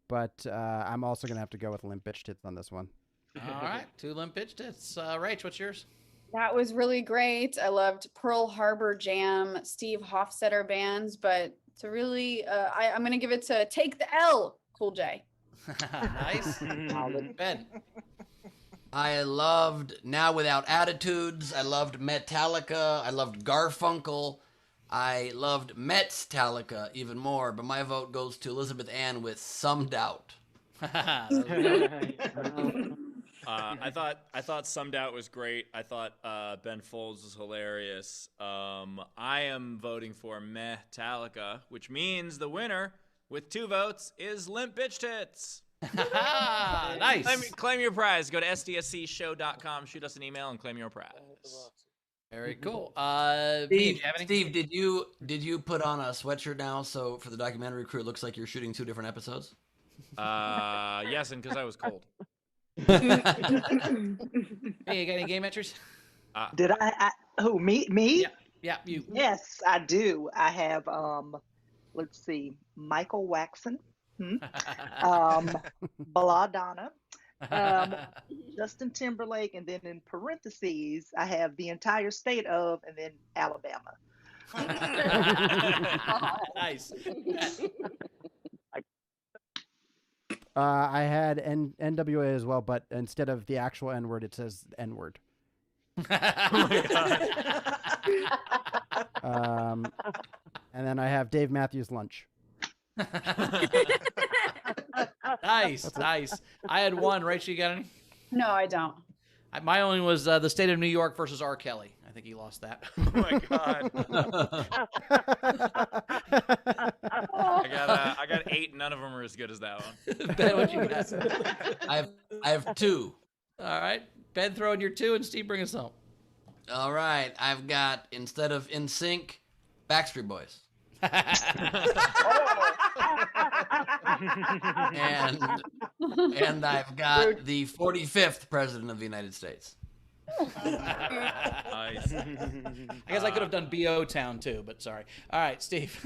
S5: but I'm also gonna have to go with Limp Bitch Tits on this one.
S3: All right, 2 Limp Bitch Tits. Rach, what's yours?
S4: That was really great. I loved Pearl Harbor Jam, Steve Hofstetter bands, but to really, I'm going to give it to Take the L, Cool J.
S3: Nice. Ben.
S1: I loved Now Without Attitudes. I loved Metallica. I loved Garfunkel. I loved Metztallica even more, but my vote goes to Elizabeth Ann with Some Doubt.
S2: I thought Some Doubt was great. I thought Ben Folds was hilarious. I am voting for Metallica, which means the winner with 2 votes is Limp Bitch Tits.
S3: Nice.
S2: Claim your prize. Go to sdscshow.com, shoot us an email, and claim your prize.
S3: Very cool.
S1: Steve, did you put on a sweatshirt now? So for the documentary crew, it looks like you're shooting 2 different episodes.
S2: Yes, and because I was cold.
S3: Hey, you got any game entries?
S8: Did I who, me?
S3: Yeah, you.
S8: Yes, I do. I have, let's see, Michael Waxon, Belladonna, Justin Timberlake, and then in parentheses, I have the entire state of, and then Alabama.
S3: Nice.
S5: I had NWA as well, but instead of the actual N word, it says N word.
S2: Oh my God.
S5: And then I have Dave Matthews Lunch.
S3: Nice. I had one. Rachel, you got any?
S4: No, I don't.
S3: My only was the state of New York versus R. Kelly. I think he lost that.
S2: Oh my god. I got 8. None of them are as good as that one.
S3: Ben, what you got?
S1: I have 2.
S3: All right. Ben, throw in your 2, and Steve, bring us home.
S1: All right. I've got, instead of In Sync, Backstreet Boys. and I've got the 45th president of the United States.
S2: Nice.
S3: I guess I could have done B.O. Town too, but sorry. All right, Steve.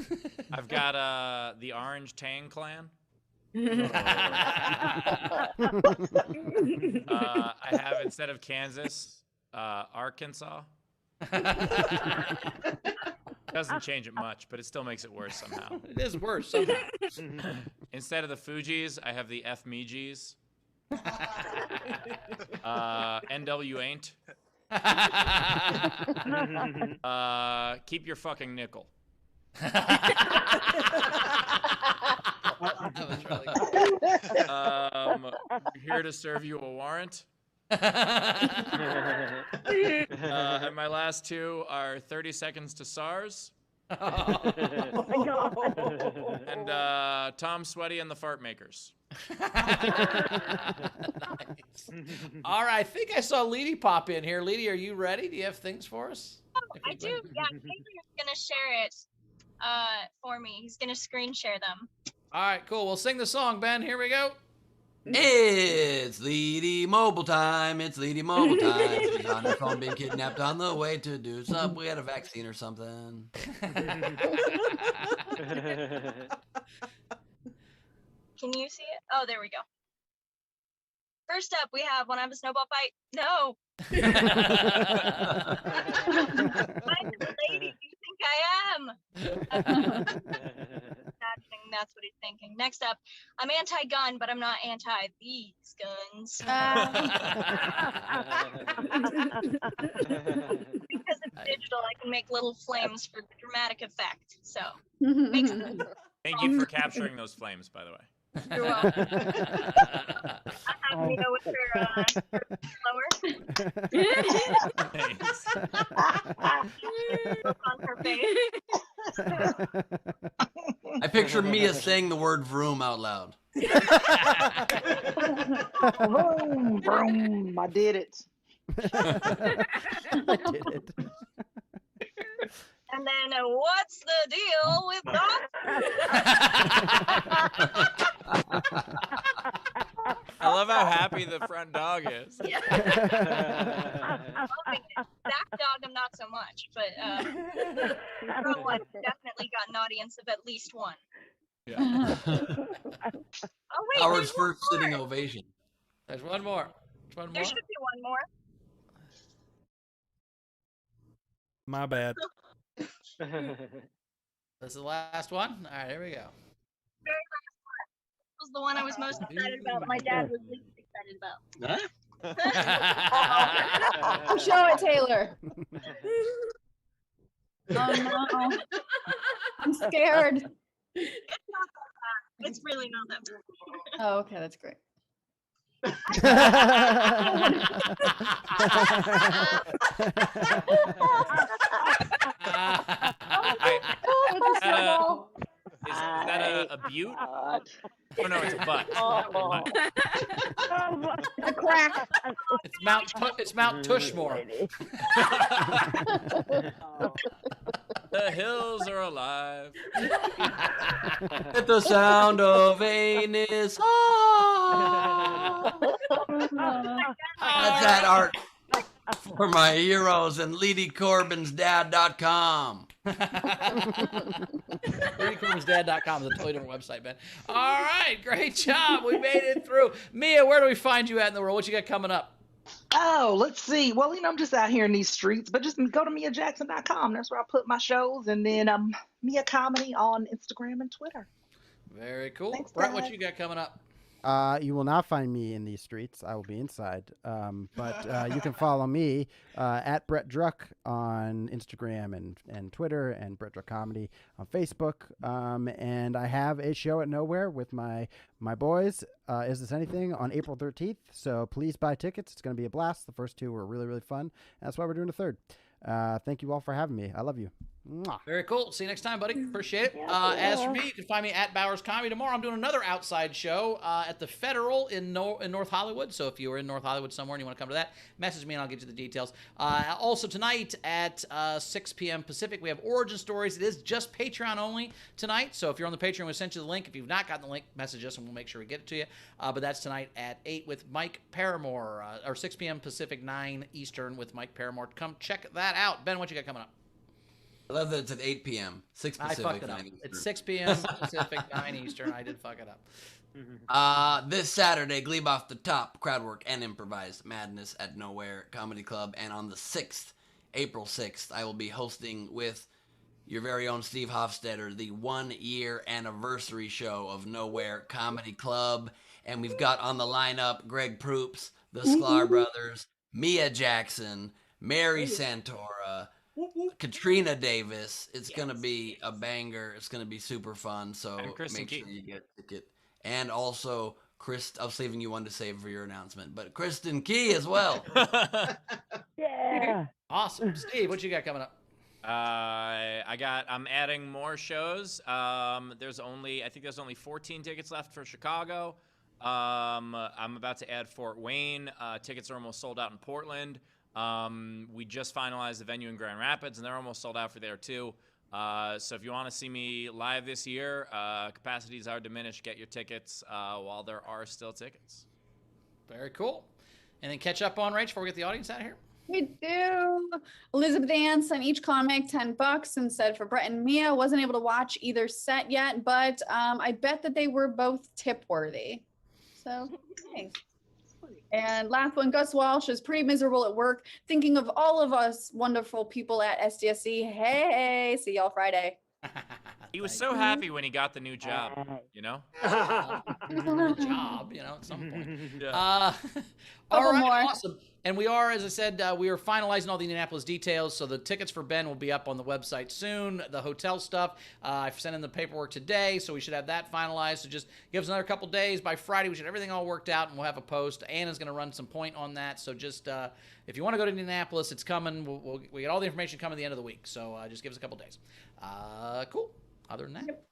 S2: I've got the Orange Tang Clan. I have, instead of Kansas, Arkansas. Doesn't change it much, but it still makes it worse somehow.
S3: It is worse somehow.
S2: Instead of the Fugees, I have the F Me Gs. NW Ain't. Keep your fucking nickel.
S3: That was really good.
S2: Here to serve you a warrant. And my last 2 are 30 Seconds to SARS. And Tom Sweaty and the Fart Makers.
S3: Nice. All right, I think I saw Leedy pop in here. Leedy, are you ready? Do you have things for us?
S9: Oh, I do. Yeah, Xavier's gonna share it for me. He's gonna screen share them.
S3: All right, cool. We'll sing the song, Ben. Here we go.
S1: It's Leedy Mobile time. It's Leedy Mobile time. She's on her phone being kidnapped on the way to do something. We had a vaccine or something.
S9: Can you see it? Oh, there we go. First up, we have When I Have a Snowball Fight. No. I'm the lady you think I am. That's what he's thinking. Next up, I'm anti-gun, but I'm not anti these guns. Because it's digital, I can make little flames for dramatic effect. So, makes sense.
S2: Thank you for capturing those flames, by the way.
S9: You're welcome. I'm happy to go with her lower.
S2: Thanks.
S9: Look on her face.
S1: I picture Mia saying the word vroom out loud.
S8: Vroom, vroom. I did it.
S5: I did it.
S9: And then, what's the deal with that?
S2: I love how happy the front dog is.
S9: Yeah. Back dog, I'm not so much, but front one definitely got an audience of at least 1.
S2: Yeah.
S9: Oh wait,
S1: Howard's
S9: there's one
S1: first sitting
S9: more.
S1: ovation.
S3: There's one more. There's one more.
S9: There should be one more.
S5: My bad.
S3: This is the last one. All right, here we go.
S9: Very last one. This was the one I was most excited about. But my dad was least excited about.
S4: Show it, Taylor. Oh no. I'm scared.
S9: It's not that bad. It's really not that bad.
S4: Oh, okay, that's great.
S2: Is that a butte? Oh no, it's a butt.
S4: The crack.
S3: It's Mount Tushmore.
S2: The hills are alive.
S1: At the sound of anus. That's that art for my heroes and LeedyCorbinsDad.com.
S3: LeedyCorbinsDad.com is a totally different website, Ben. All right, great job. We made it through. Mia, where do we find you at in the world? What you got coming up?
S8: Oh, let's see. Well, I'm just out here in these streets, but just go to MiaJackson.com. That's where I put my shows, and then Mia Comedy on Instagram and Twitter.
S3: Very cool.
S8: Thanks,
S3: Brett,
S8: Dad.
S3: what you got coming up?
S5: You will not find me in these streets. I will be inside. But you can follow me at Brett Druck on Instagram and Twitter, and Brett Druck Comedy on Facebook. And I have a show at Nowhere with my boys. Is This Anything? On April 13th. So please buy tickets. It's going to be a blast. The first two were really, really fun. That's why we're doing a third. Thank you all for having me. I love you. Mwah.
S3: Very cool. See you next time, buddy. Appreciate it. As for me, you can find me at Bowers Comedy. Tomorrow I'm doing another outside show at the Federal in North Hollywood. So if you are in North Hollywood somewhere and you want to come to that, message me and I'll get you the details. Also tonight at 6 p.m. Pacific, we have Origin Stories. It is just Patreon only tonight. So if you're on the Patreon, we'll send you the link. If you've not gotten the link, message us and we'll make sure we get it to you. But that's tonight at 8 with Mike Paramore, or 6 p.m. Pacific, 9 Eastern with Mike Paramore. Come check that out. Ben, what you got coming up?
S1: I love that it's at 8 p.m. 6 Pacific.
S3: I fucked it up.
S1: 9 Eastern.
S3: It's 6 p.m. Pacific, 9 Eastern. I did fuck it up.
S1: This Saturday, Glebe Off the Top, crowd work and improvised madness at Nowhere Comedy Club. And on the 6th, April 6th, I will be hosting with your very own Steve Hofstetter the 1-year anniversary show of Nowhere Comedy Club. And we've got on the lineup Greg Proops, the Sklar Brothers, Mia Jackson, Mary Santora, Katrina Davis. It's going to be a banger. It's going to be super fun. So make sure you get a ticket. And also, I was saving you one to save for your announcement, but Kristen Key as well.
S26: Yeah.
S3: Awesome. Steve, what you got coming up?
S2: I'm adding more shows. I think there's only 14 tickets left for Chicago. I'm about to add Fort Wayne. Tickets are almost sold out in Portland. We just finalized the venue in Grand Rapids, and they're almost sold out for there too. So if you want to see me live this year, capacities are diminished. Get your tickets while there are still tickets.
S3: Very cool. And then catch up on Rach before we get the audience out of here.
S4: We do. Elizabeth Ann sent each comic $10 and said for Brett and Mia, wasn't able to watch either set yet, but I bet that they were both tip worthy. So thanks. And last one, Gus Walsh is pretty miserable at work, thinking of all of us wonderful people at SDSC. Hey, see y'all Friday.
S2: He was so happy when he got the new job, you know?
S3: Job, at some point.
S2: Yeah.
S3: All right, awesome. And we are, as I said, we are finalizing all the Indianapolis details. So the tickets for Ben will be up on the website soon. The hotel stuff, I've sent in the paperwork today, so we should have that finalized. So just give us another couple days. By Friday, we should have everything all worked out, and we'll have a post. Anna's going to run some point on that. So just if you want to go to Indianapolis, it's coming. We get all the information coming at the end of the week. So just give us a couple days. Cool. Other than that.
S4: Yep.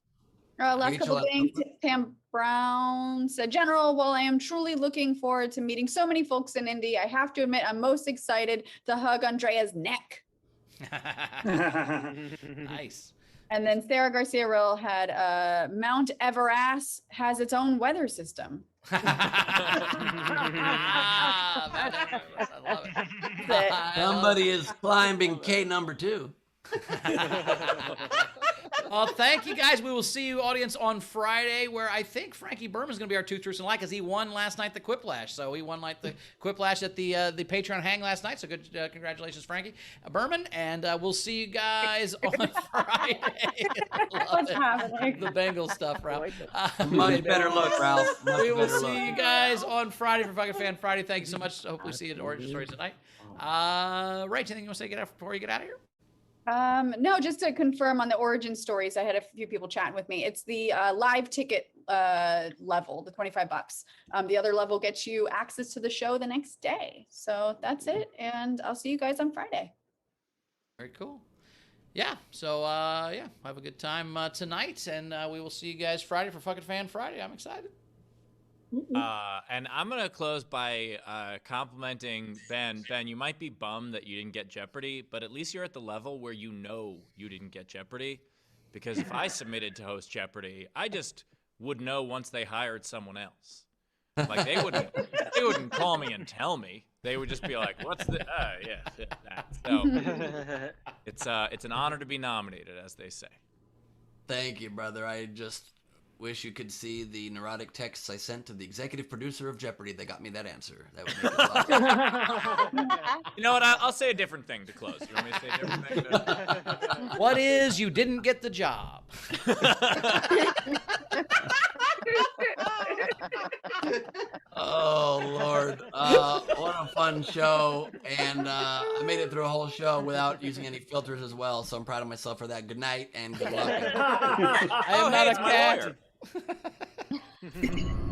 S4: Last couple things. Pam Brown said, General, while I am truly looking forward to meeting so many folks in Indy, I have to admit I'm most excited to hug Andrea's neck.
S3: Nice.
S4: And then Sarah Garcia Rill had Mount Everest has its own weather system.
S3: I love it.
S1: Somebody is climbing K number 2.
S3: Well, thank you guys. We will see you, audience, on Friday, where I think Frankie Berman's going to be our Two Truths and a Lie, because he won last night the Quiplash. So he won the Quiplash at the Patreon hang last night. So good, congratulations, Frankie Berman. And we'll see you guys on Friday.
S4: What's happening?
S3: The Bengals stuff, Ralph.
S1: Much better look, Ralph.
S3: We will see you guys on Friday for Fucking Fan Friday. Thank you so much. Hope we see you at Origin Stories tonight. Rach, anything you want to say before you get out of here?
S4: No, just to confirm on the Origin Stories, I had a few people chatting with me. It's the live ticket level, the $25. The other level gets you access to the show the next day. So that's it, and I'll see you guys on Friday.
S3: Very cool. Yeah. So have a good time tonight, and we will see you guys Friday for Fucking Fan Friday. I'm excited.
S2: And I'm going to close by complimenting Ben. Ben, you might be bummed that you didn't get Jeopardy, but at least you're at the level where you know you didn't get Jeopardy. Because if I submitted to host Jeopardy, I just would know once they hired someone else. Like they wouldn't call me and tell me. They would just be like, "What's the that." So it's an honor to be nominated, as they say.
S1: Thank you, brother. I just wish you could see the neurotic texts I sent to the executive producer of Jeopardy that got me that answer. That would make it a lot.
S2: You know what? I'll say a different thing to close. You want me to say a different thing?
S3: What is you didn't get the job?
S1: Oh Lord, what a fun show! And I made it through a whole show without using any filters as well. So I'm proud of myself for that. Good night and good luck.
S3: I am
S2: Oh,
S3: not
S2: hey,
S3: a
S2: it's my
S3: cat.
S2: lawyer.